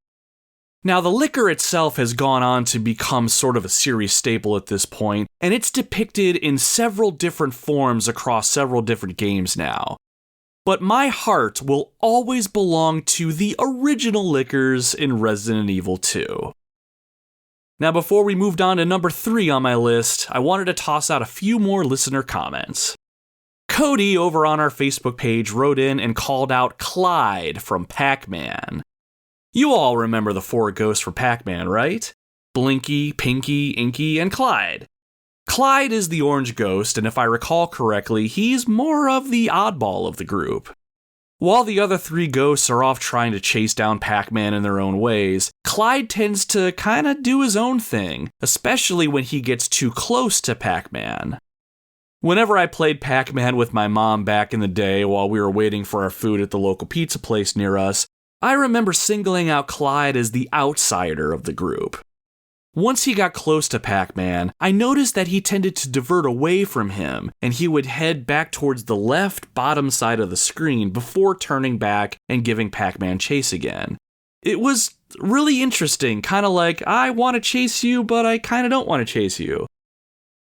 Now, the licker itself has gone on to become sort of a series staple at this point, and it's depicted in several different forms across several different games now. But my heart will always belong to the original lickers in Resident Evil 2. Now, before we moved on to number 3 on my list, I wanted to toss out a few more listener comments. Cody over on our Facebook page wrote in and called out Clyde from Pac-Man. You all remember the 4 ghosts from Pac-Man, right? Blinky, Pinky, Inky, and Clyde. Clyde is the orange ghost, and if I recall correctly, he's more of the oddball of the group. While the other 3 ghosts are off trying to chase down Pac-Man in their own ways, Clyde tends to kinda do his own thing, especially when he gets too close to Pac-Man. Whenever I played Pac-Man with my mom back in the day while we were waiting for our food at the local pizza place near us, I remember singling out Clyde as the outsider of the group. Once he got close to Pac-Man, I noticed that he tended to divert away from him, and he would head back towards the left bottom side of the screen before turning back and giving Pac-Man chase again. It was really interesting, kinda like, I want to chase you, but I kinda don't want to chase you.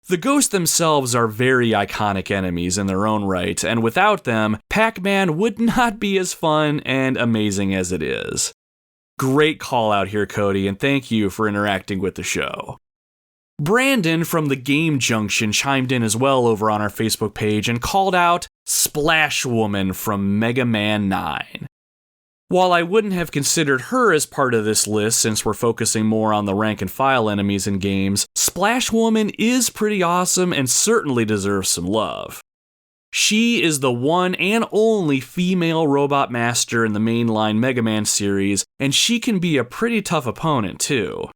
The ghosts themselves are very iconic enemies in their own right, and without them, Pac-Man would not be as fun and amazing as it is. Great call out here, Cody, and thank you for interacting with the show. Brandon from the Game Junction chimed in as well over on our Facebook page and called out Splash Woman from Mega Man 9. While I wouldn't have considered her as part of this list since we're focusing more on the rank and file enemies in games, Splash Woman is pretty awesome and certainly deserves some love. She is the one and only female robot master in the mainline Mega Man series, and she can be a pretty tough opponent too.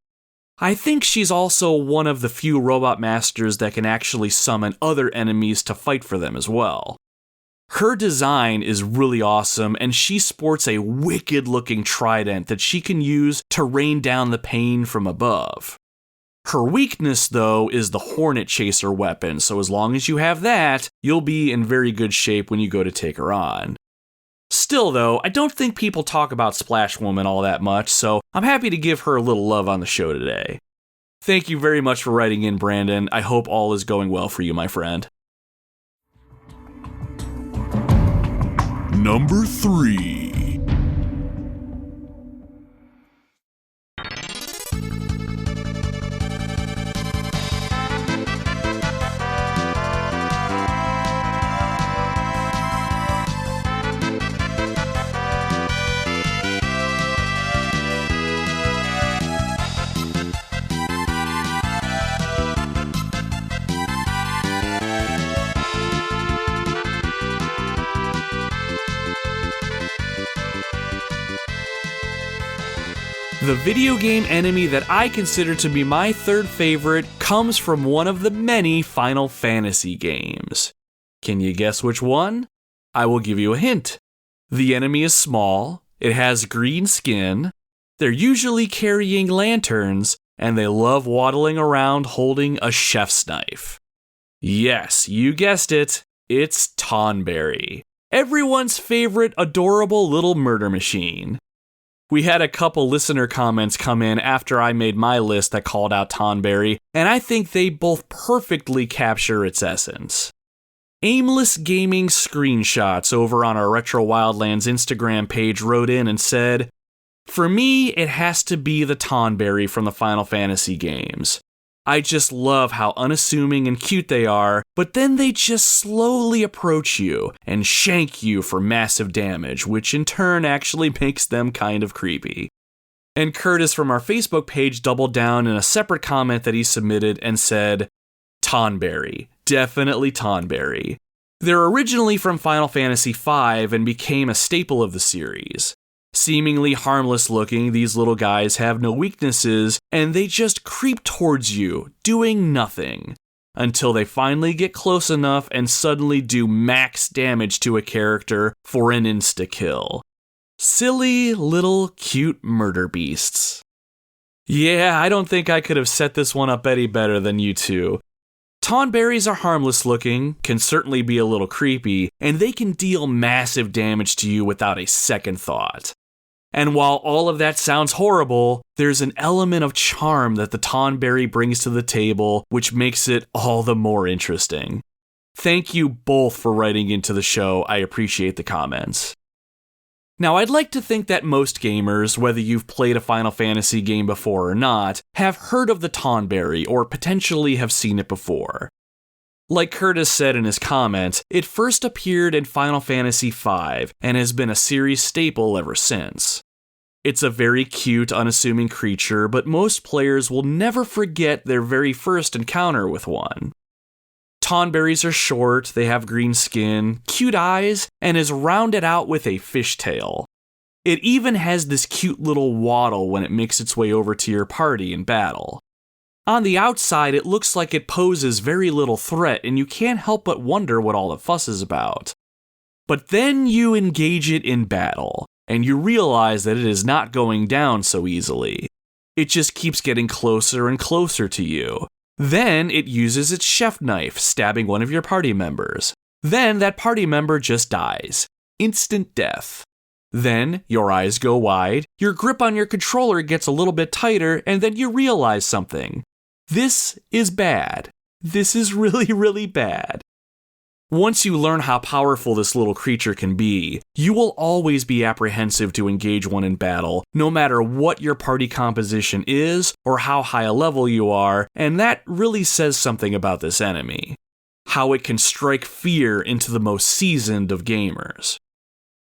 I think she's also one of the few robot masters that can actually summon other enemies to fight for them as well. Her design is really awesome, and she sports a wicked-looking trident that she can use to rain down the pain from above. Her weakness, though, is the Hornet Chaser weapon, so as long as you have that, you'll be in very good shape when you go to take her on. Still, though, I don't think people talk about Splash Woman all that much, so I'm happy to give her a little love on the show today. Thank you very much for writing in, Brandon. I hope all is going well for you, my friend. Number 3. The video game enemy that I consider to be my third favorite comes from one of the many Final Fantasy games. Can you guess which one? I will give you a hint. The enemy is small, it has green skin, they're usually carrying lanterns, and they love waddling around holding a chef's knife. Yes, you guessed it, it's Tonberry. Everyone's favorite adorable little murder machine. We had a couple listener comments come in after I made my list that called out Tonberry, and I think they both perfectly capture its essence. Aimless Gaming Screenshots over on our Retro Wildlands Instagram page wrote in and said, "For me, it has to be the Tonberry from the Final Fantasy games. I just love how unassuming and cute they are, but then they just slowly approach you and shank you for massive damage, which in turn actually makes them kind of creepy." And Curtis from our Facebook page doubled down in a separate comment that he submitted and said, "Tonberry, definitely Tonberry. They're originally from Final Fantasy V and became a staple of the series. Seemingly harmless looking, these little guys have no weaknesses, and they just creep towards you, doing nothing, until they finally get close enough and suddenly do max damage to a character for an insta-kill. Silly little cute murder beasts." Yeah, I don't think I could have set this one up any better than you two. Tonberries are harmless looking, can certainly be a little creepy, and they can deal massive damage to you without a second thought. And while all of that sounds horrible, there's an element of charm that the Tonberry brings to the table, which makes it all the more interesting. Thank you both for writing into the show. I appreciate the comments. Now, I'd like to think that most gamers, whether you've played a Final Fantasy game before or not, have heard of the Tonberry or potentially have seen it before. Like Curtis said in his comment, it first appeared in Final Fantasy V and has been a series staple ever since. It's a very cute, unassuming creature, but most players will never forget their very first encounter with one. Tonberries are short, they have green skin, cute eyes, and is rounded out with a fishtail. It even has this cute little waddle when it makes its way over to your party in battle. On the outside, it looks like it poses very little threat, and you can't help but wonder what all the fuss is about. But then you engage it in battle, and you realize that it is not going down so easily. It just keeps getting closer and closer to you. Then it uses its chef knife, stabbing one of your party members. Then that party member just dies. Instant death. Then your eyes go wide, your grip on your controller gets a little bit tighter, and then you realize something. This is bad. This is really, really bad. Once you learn how powerful this little creature can be, you will always be apprehensive to engage one in battle, no matter what your party composition is or how high a level you are, and that really says something about this enemy. How it can strike fear into the most seasoned of gamers.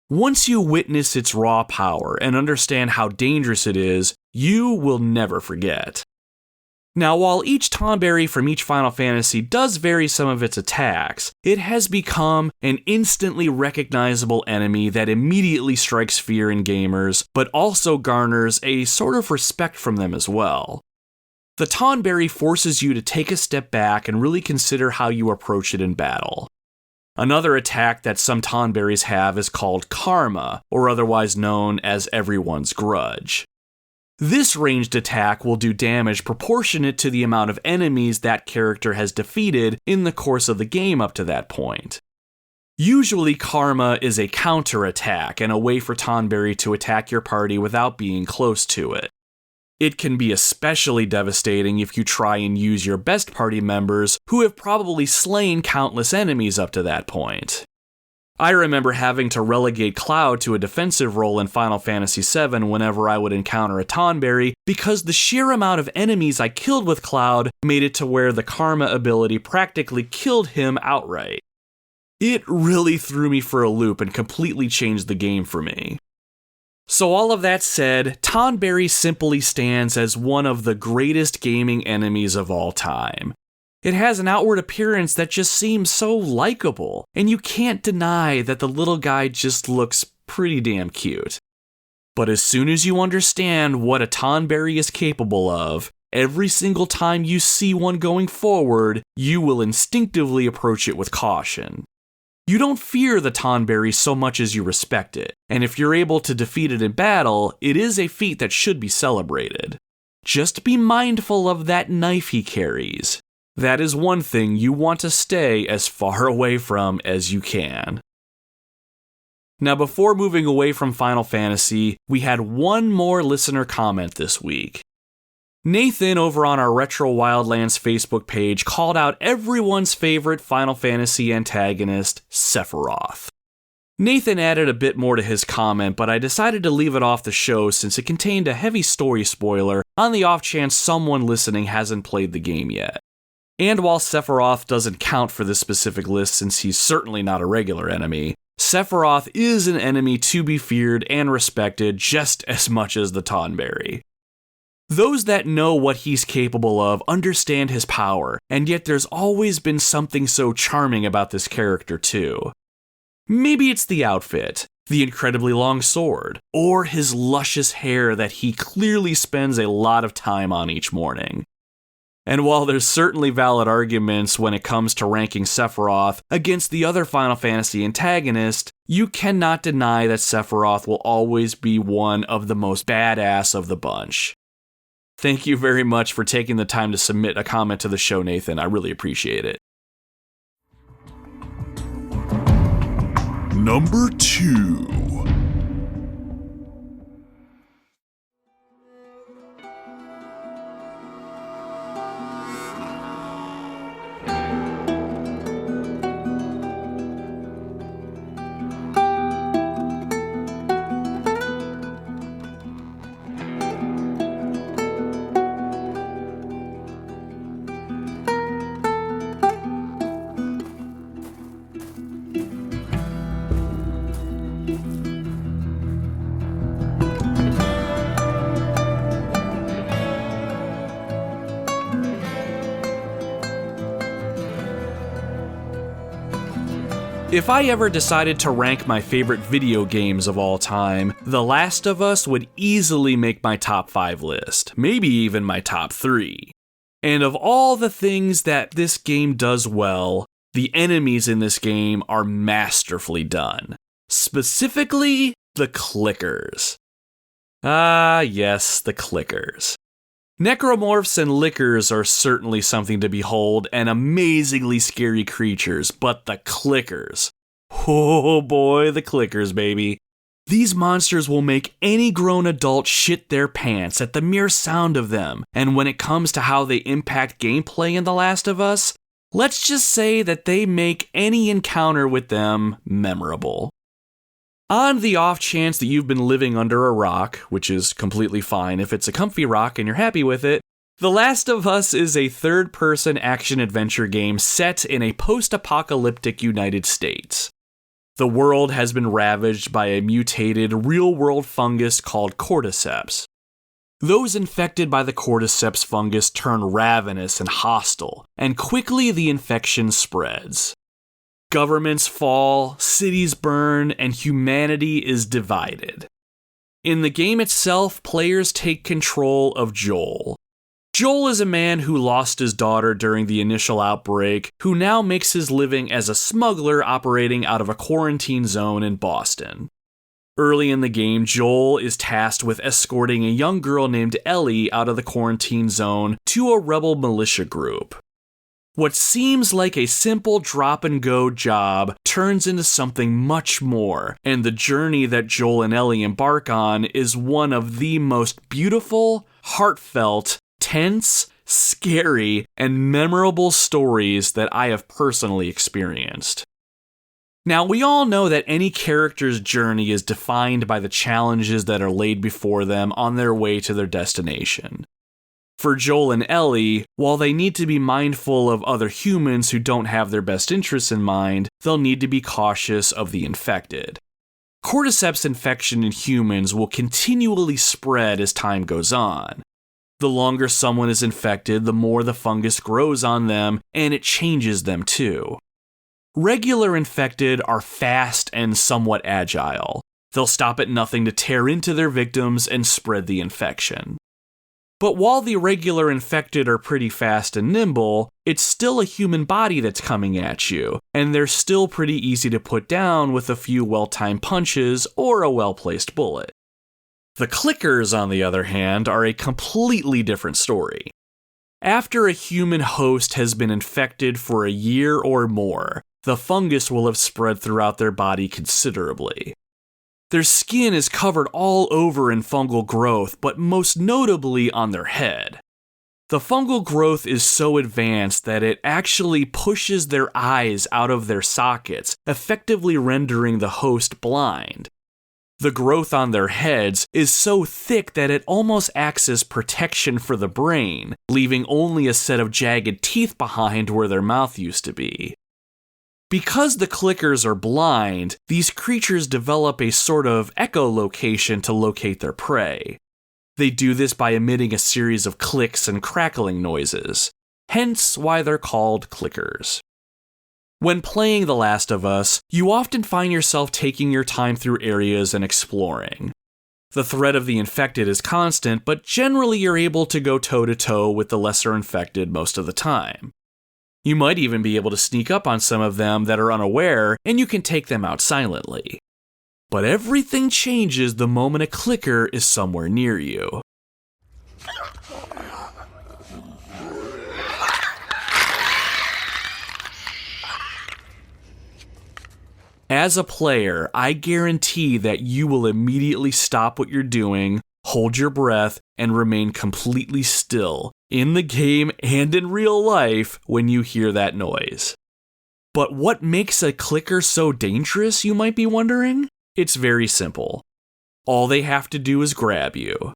Once you witness its raw power and understand how dangerous it is, you will never forget. Now, while each Tonberry from each Final Fantasy does vary some of its attacks, it has become an instantly recognizable enemy that immediately strikes fear in gamers, but also garners a sort of respect from them as well. The Tonberry forces you to take a step back and really consider how you approach it in battle. Another attack that some Tonberries have is called Karma, or otherwise known as Everyone's Grudge. This ranged attack will do damage proportionate to the amount of enemies that character has defeated in the course of the game up to that point. Usually Karma is a counter-attack and a way for Tonberry to attack your party without being close to it. It can be especially devastating if you try and use your best party members who have probably slain countless enemies up to that point. I remember having to relegate Cloud to a defensive role in Final Fantasy VII whenever I would encounter a Tonberry because the sheer amount of enemies I killed with Cloud made it to where the Karma ability practically killed him outright. It really threw me for a loop and completely changed the game for me. So all of that said, Tonberry simply stands as one of the greatest gaming enemies of all time. It has an outward appearance that just seems so likable, and you can't deny that the little guy just looks pretty damn cute. But as soon as you understand what a tonberry is capable of, every single time you see one going forward, you will instinctively approach it with caution. You don't fear the tonberry so much as you respect it, and if you're able to defeat it in battle, it is a feat that should be celebrated. Just be mindful of that knife he carries. That is one thing you want to stay as far away from as you can. Now, before moving away from Final Fantasy, we had one more listener comment this week. Nathan over on our Retro Wildlands Facebook page called out everyone's favorite Final Fantasy antagonist, Sephiroth. Nathan added a bit more to his comment, but I decided to leave it off the show since it contained a heavy story spoiler on the off chance someone listening hasn't played the game yet. And while Sephiroth doesn't count for this specific list since he's certainly not a regular enemy, Sephiroth is an enemy to be feared and respected just as much as the Tonberry. Those that know what he's capable of understand his power, and yet there's always been something so charming about this character too. Maybe it's the outfit, the incredibly long sword, or his luscious hair that he clearly spends a lot of time on each morning. And while there's certainly valid arguments when it comes to ranking Sephiroth against the other Final Fantasy antagonists, you cannot deny that Sephiroth will always be one of the most badass of the bunch. Thank you very much for taking the time to submit a comment to the show, Nathan. I really appreciate it. Number 2. If I ever decided to rank my favorite video games of all time, The Last of Us would easily make my top 5 list, maybe even my top 3. And of all the things that this game does well, the enemies in this game are masterfully done. Specifically, the clickers. Ah, yes, the clickers. Necromorphs and lickers are certainly something to behold and amazingly scary creatures, but the clickers. Oh boy, the clickers, baby. These monsters will make any grown adult shit their pants at the mere sound of them, and when it comes to how they impact gameplay in The Last of Us, let's just say that they make any encounter with them memorable. On the off chance that you've been living under a rock, which is completely fine if it's a comfy rock and you're happy with it, The Last of Us is a third-person action-adventure game set in a post-apocalyptic United States. The world has been ravaged by a mutated, real-world fungus called cordyceps. Those infected by the cordyceps fungus turn ravenous and hostile, and quickly the infection spreads. Governments fall, cities burn, and humanity is divided. In the game itself, players take control of Joel. Joel is a man who lost his daughter during the initial outbreak, who now makes his living as a smuggler operating out of a quarantine zone in Boston. Early in the game, Joel is tasked with escorting a young girl named Ellie out of the quarantine zone to a rebel militia group. What seems like a simple drop-and-go job turns into something much more, and the journey that Joel and Ellie embark on is one of the most beautiful, heartfelt, tense, scary, and memorable stories that I have personally experienced. Now, we all know that any character's journey is defined by the challenges that are laid before them on their way to their destination. For Joel and Ellie, while they need to be mindful of other humans who don't have their best interests in mind, they'll need to be cautious of the infected. Cordyceps infection in humans will continually spread as time goes on. The longer someone is infected, the more the fungus grows on them, and it changes them too. Regular infected are fast and somewhat agile. They'll stop at nothing to tear into their victims and spread the infection. But while the regular infected are pretty fast and nimble, it's still a human body that's coming at you, and they're still pretty easy to put down with a few well-timed punches or a well-placed bullet. The clickers, on the other hand, are a completely different story. After a human host has been infected for a year or more, the fungus will have spread throughout their body considerably. Their skin is covered all over in fungal growth, but most notably on their head. The fungal growth is so advanced that it actually pushes their eyes out of their sockets, effectively rendering the host blind. The growth on their heads is so thick that it almost acts as protection for the brain, leaving only a set of jagged teeth behind where their mouth used to be. Because the clickers are blind, these creatures develop a sort of echolocation to locate their prey. They do this by emitting a series of clicks and crackling noises, hence why they're called clickers. When playing The Last of Us, you often find yourself taking your time through areas and exploring. The threat of the infected is constant, but generally you're able to go toe-to-toe with the lesser infected most of the time. You might even be able to sneak up on some of them that are unaware, and you can take them out silently. But everything changes the moment a clicker is somewhere near you. As a player, I guarantee that you will immediately stop what you're doing, hold your breath, and remain completely still, in the game and in real life, when you hear that noise. But what makes a clicker so dangerous, you might be wondering? It's very simple. All they have to do is grab you.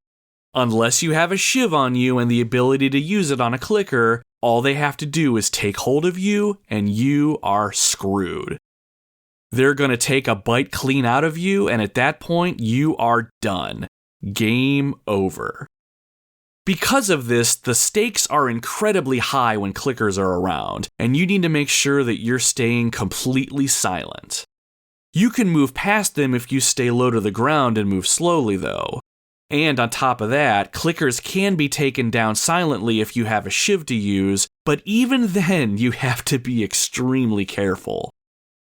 Unless you have a shiv on you and the ability to use it on a clicker, all they have to do is take hold of you and you are screwed. They're going to take a bite clean out of you, and at that point, you are done. Game over. Because of this, the stakes are incredibly high when clickers are around, and you need to make sure that you're staying completely silent. You can move past them if you stay low to the ground and move slowly, though. And on top of that, clickers can be taken down silently if you have a shiv to use, but even then, you have to be extremely careful.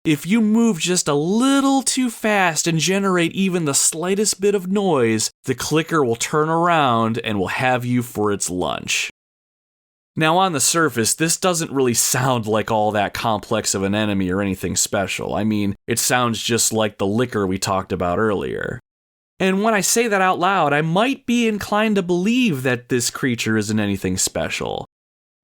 If you move just a little too fast and generate even the slightest bit of noise, the clicker will turn around and will have you for its lunch. Now, on the surface, this doesn't really sound like all that complex of an enemy or anything special. I mean, it sounds just like the liquor we talked about earlier. And when I say that out loud, I might be inclined to believe that this creature isn't anything special.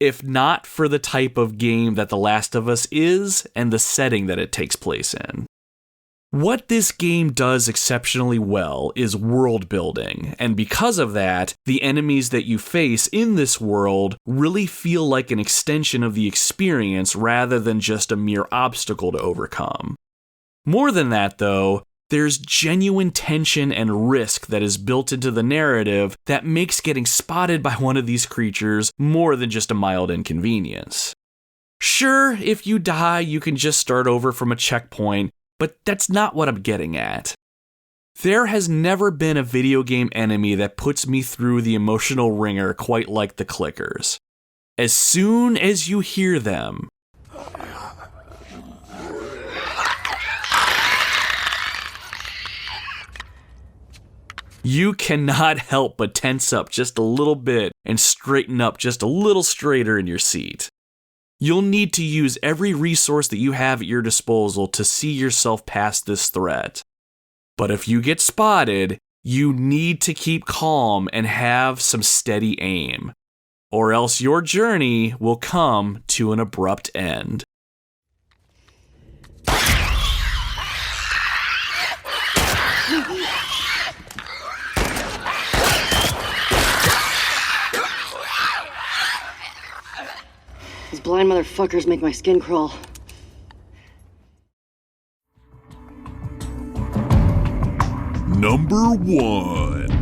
If not for the type of game that The Last of Us is and the setting that it takes place in. What this game does exceptionally well is world building, and because of that, the enemies that you face in this world really feel like an extension of the experience rather than just a mere obstacle to overcome. More than that, though, there's genuine tension and risk that is built into the narrative that makes getting spotted by one of these creatures more than just a mild inconvenience. Sure, if you die, you can just start over from a checkpoint, but that's not what I'm getting at. There has never been a video game enemy that puts me through the emotional ringer quite like the clickers. As soon as you hear them, you cannot help but tense up just a little bit and straighten up just a little straighter in your seat. You'll need to use every resource that you have at your disposal to see yourself past this threat. But if you get spotted, you need to keep calm and have some steady aim, or else your journey will come to an abrupt end. These blind motherfuckers make my skin crawl. Number 1.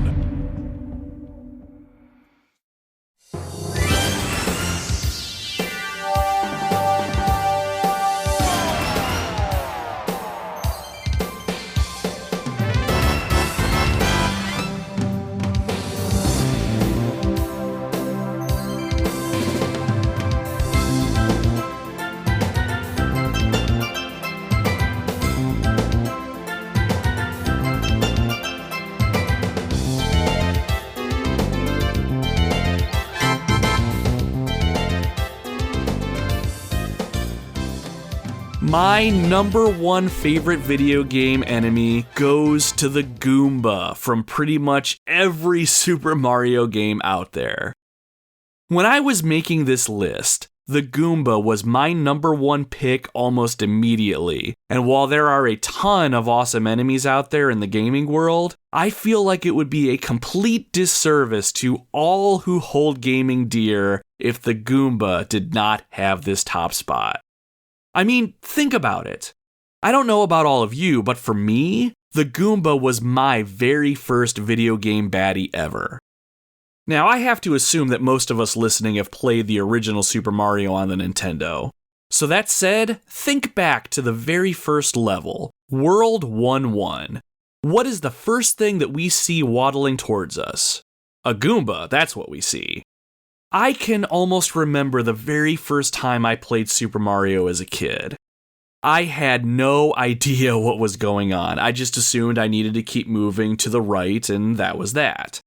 My number one favorite video game enemy goes to the Goomba from pretty much every Super Mario game out there. When I was making this list, the Goomba was my number one pick almost immediately, and while there are a ton of awesome enemies out there in the gaming world, I feel like it would be a complete disservice to all who hold gaming dear if the Goomba did not have this top spot. I mean, think about it. I don't know about all of you, but for me, the Goomba was my very first video game baddie ever. Now, I have to assume that most of us listening have played the original Super Mario on the Nintendo. So that said, think back to the very first level, World 1-1. What is the first thing that we see waddling towards us? A Goomba, that's what we see. I can almost remember the very first time I played Super Mario as a kid. I had no idea what was going on. I just assumed I needed to keep moving to the right, and that was that.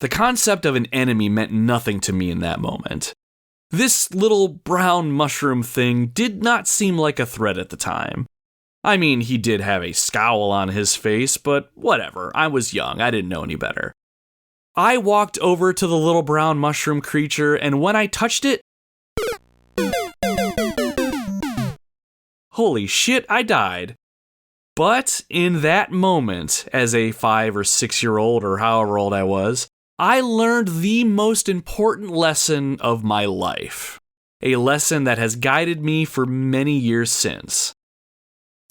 The concept of an enemy meant nothing to me in that moment. This little brown mushroom thing did not seem like a threat at the time. I mean, he did have a scowl on his face, but whatever, I was young, I didn't know any better. I walked over to the little brown mushroom creature, and when I touched it, holy shit, I died. But in that moment, as a 5 or 6 year old or however old I was, I learned the most important lesson of my life. A lesson that has guided me for many years since.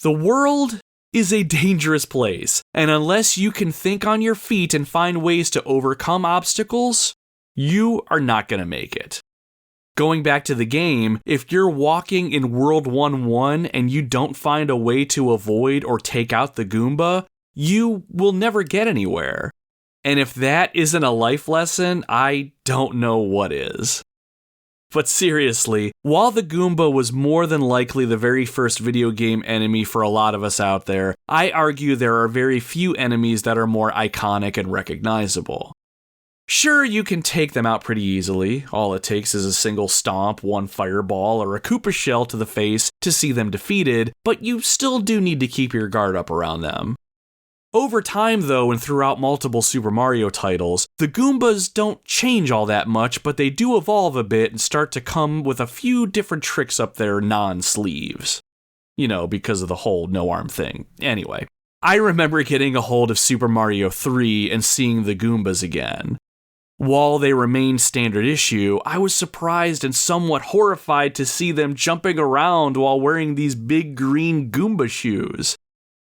The world is a dangerous place, and unless you can think on your feet and find ways to overcome obstacles, you are not going to make it. Going back to the game, if you're walking in World 1-1 and you don't find a way to avoid or take out the Goomba, you will never get anywhere. And if that isn't a life lesson, I don't know what is. But seriously, while the Goomba was more than likely the very first video game enemy for a lot of us out there, I argue there are very few enemies that are more iconic and recognizable. Sure, you can take them out pretty easily. All it takes is a single stomp, one fireball, or a Koopa shell to the face to see them defeated, but you still do need to keep your guard up around them. Over time, though, and throughout multiple Super Mario titles, the Goombas don't change all that much, but they do evolve a bit and start to come with a few different tricks up their non-sleeves. You know, because of the whole no-arm thing. Anyway, I remember getting a hold of Super Mario 3 and seeing the Goombas again. While they remained standard issue, I was surprised and somewhat horrified to see them jumping around while wearing these big green Goomba shoes.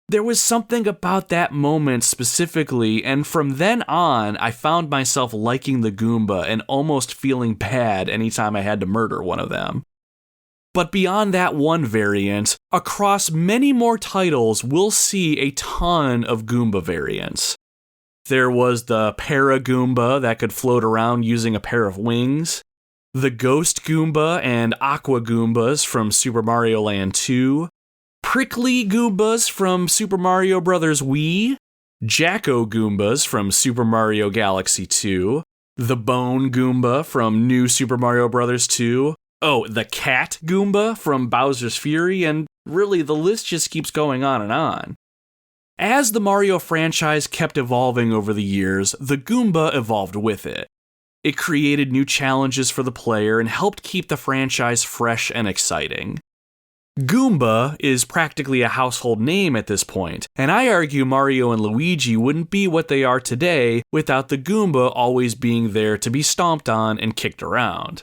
There was something about that moment specifically, and from then on, I found myself liking the Goomba and almost feeling bad anytime I had to murder one of them. But beyond that one variant, across many more titles, we'll see a ton of Goomba variants. There was the Para-Goomba that could float around using a pair of wings, the Ghost Goomba and Aqua Goombas from Super Mario Land 2, Prickly Goombas from Super Mario Bros. Wii, Jacko Goombas from Super Mario Galaxy 2, the Bone Goomba from New Super Mario Bros. 2, oh, the Cat Goomba from Bowser's Fury, and really the list just keeps going on and on. As the Mario franchise kept evolving over the years, the Goomba evolved with it. It created new challenges for the player and helped keep the franchise fresh and exciting. Goomba is practically a household name at this point, and I argue Mario and Luigi wouldn't be what they are today without the Goomba always being there to be stomped on and kicked around.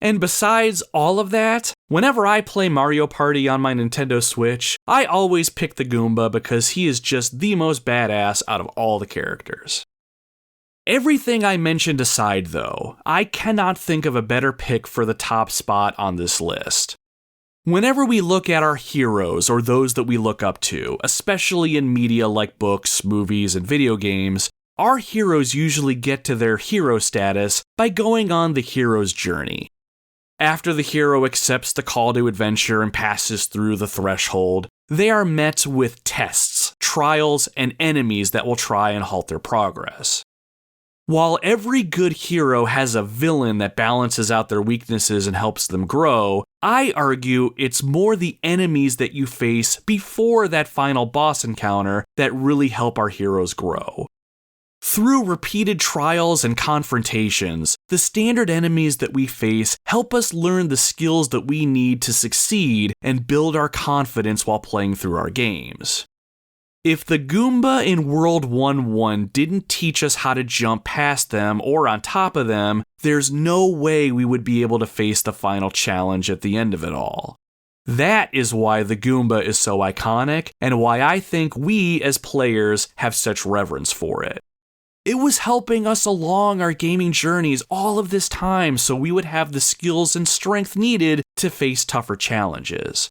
And besides all of that, whenever I play Mario Party on my Nintendo Switch, I always pick the Goomba because he is just the most badass out of all the characters. Everything I mentioned aside though, I cannot think of a better pick for the top spot on this list. Whenever we look at our heroes or those that we look up to, especially in media like books, movies, and video games, our heroes usually get to their hero status by going on the hero's journey. After the hero accepts the call to adventure and passes through the threshold, they are met with tests, trials, and enemies that will try and halt their progress. While every good hero has a villain that balances out their weaknesses and helps them grow, I argue it's more the enemies that you face before that final boss encounter that really help our heroes grow. Through repeated trials and confrontations, the standard enemies that we face help us learn the skills that we need to succeed and build our confidence while playing through our games. If the Goomba in World 1-1 didn't teach us how to jump past them or on top of them, there's no way we would be able to face the final challenge at the end of it all. That is why the Goomba is so iconic and why I think we as players have such reverence for it. It was helping us along our gaming journeys all of this time so we would have the skills and strength needed to face tougher challenges.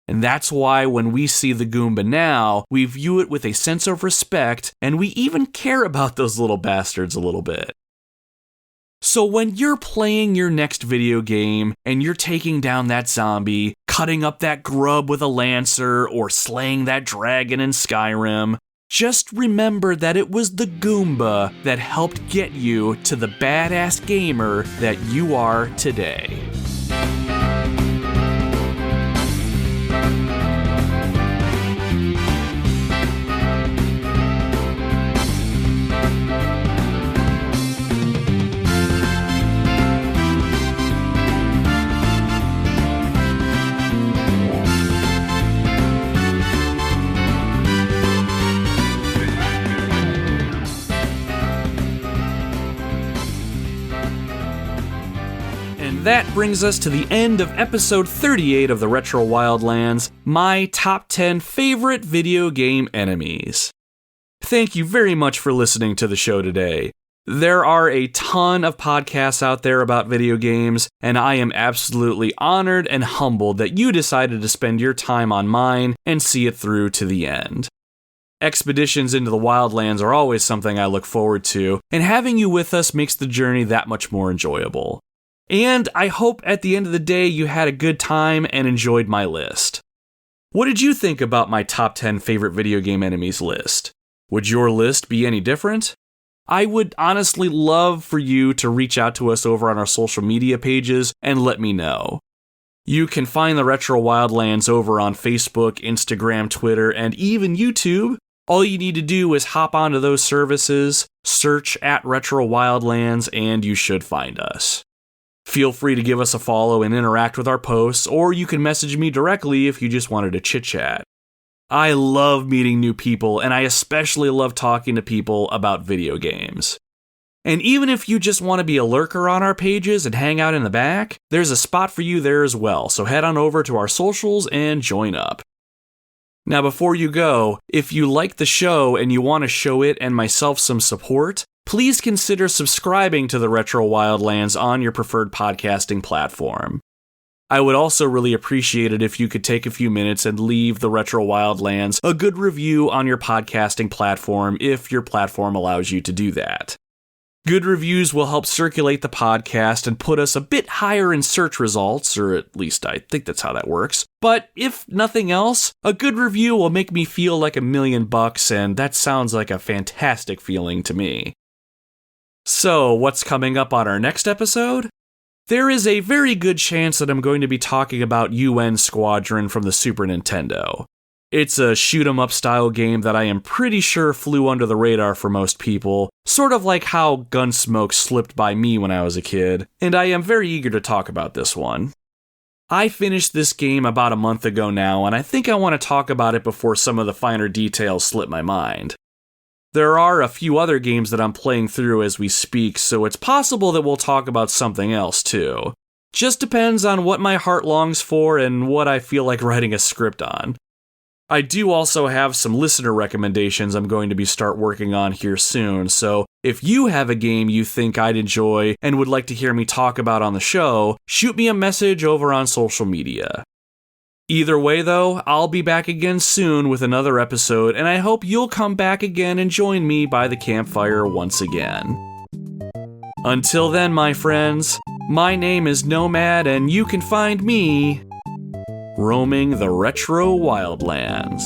And that's why when we see the Goomba now, we view it with a sense of respect, and we even care about those little bastards a little bit. So when you're playing your next video game, and you're taking down that zombie, cutting up that grub with a lancer, or slaying that dragon in Skyrim, just remember that it was the Goomba that helped get you to the badass gamer that you are today. That brings us to the end of episode 38 of the Retro Wildlands, my top 10 favorite video game enemies. Thank you very much for listening to the show today. There are a ton of podcasts out there about video games, and I am absolutely honored and humbled that you decided to spend your time on mine and see it through to the end. Expeditions into the Wildlands are always something I look forward to, and having you with us makes the journey that much more enjoyable. And I hope at the end of the day you had a good time and enjoyed my list. What did you think about my top 10 favorite video game enemies list? Would your list be any different? I would honestly love for you to reach out to us over on our social media pages and let me know. You can find the Retro Wildlands over on Facebook, Instagram, Twitter, and even YouTube. All you need to do is hop onto those services, search at Retro Wildlands, and you should find us. Feel free to give us a follow and interact with our posts, or you can message me directly if you just wanted to chit-chat. I love meeting new people, and I especially love talking to people about video games. And even if you just want to be a lurker on our pages and hang out in the back, there's a spot for you there as well, so head on over to our socials and join up. Now before you go, if you like the show and you want to show it and myself some support, please consider subscribing to the Retro Wildlands on your preferred podcasting platform. I would also really appreciate it if you could take a few minutes and leave the Retro Wildlands a good review on your podcasting platform if your platform allows you to do that. Good reviews will help circulate the podcast and put us a bit higher in search results, or at least I think that's how that works. But if nothing else, a good review will make me feel like $1 million, and that sounds like a fantastic feeling to me. So, what's coming up on our next episode? There is a very good chance that I'm going to be talking about UN Squadron from the Super Nintendo. It's a shoot-'em-up style game that I am pretty sure flew under the radar for most people, sort of like how Gunsmoke slipped by me when I was a kid, and I am very eager to talk about this one. I finished this game about a month ago now, and I think I want to talk about it before some of the finer details slip my mind. There are a few other games that I'm playing through as we speak, so it's possible that we'll talk about something else too. Just depends on what my heart longs for and what I feel like writing a script on. I do also have some listener recommendations I'm going to start working on here soon, so if you have a game you think I'd enjoy and would like to hear me talk about on the show, shoot me a message over on social media. Either way though, I'll be back again soon with another episode, and I hope you'll come back again and join me by the campfire once again. Until then, my friends, my name is Nomad, and you can find me roaming the Retro Wildlands.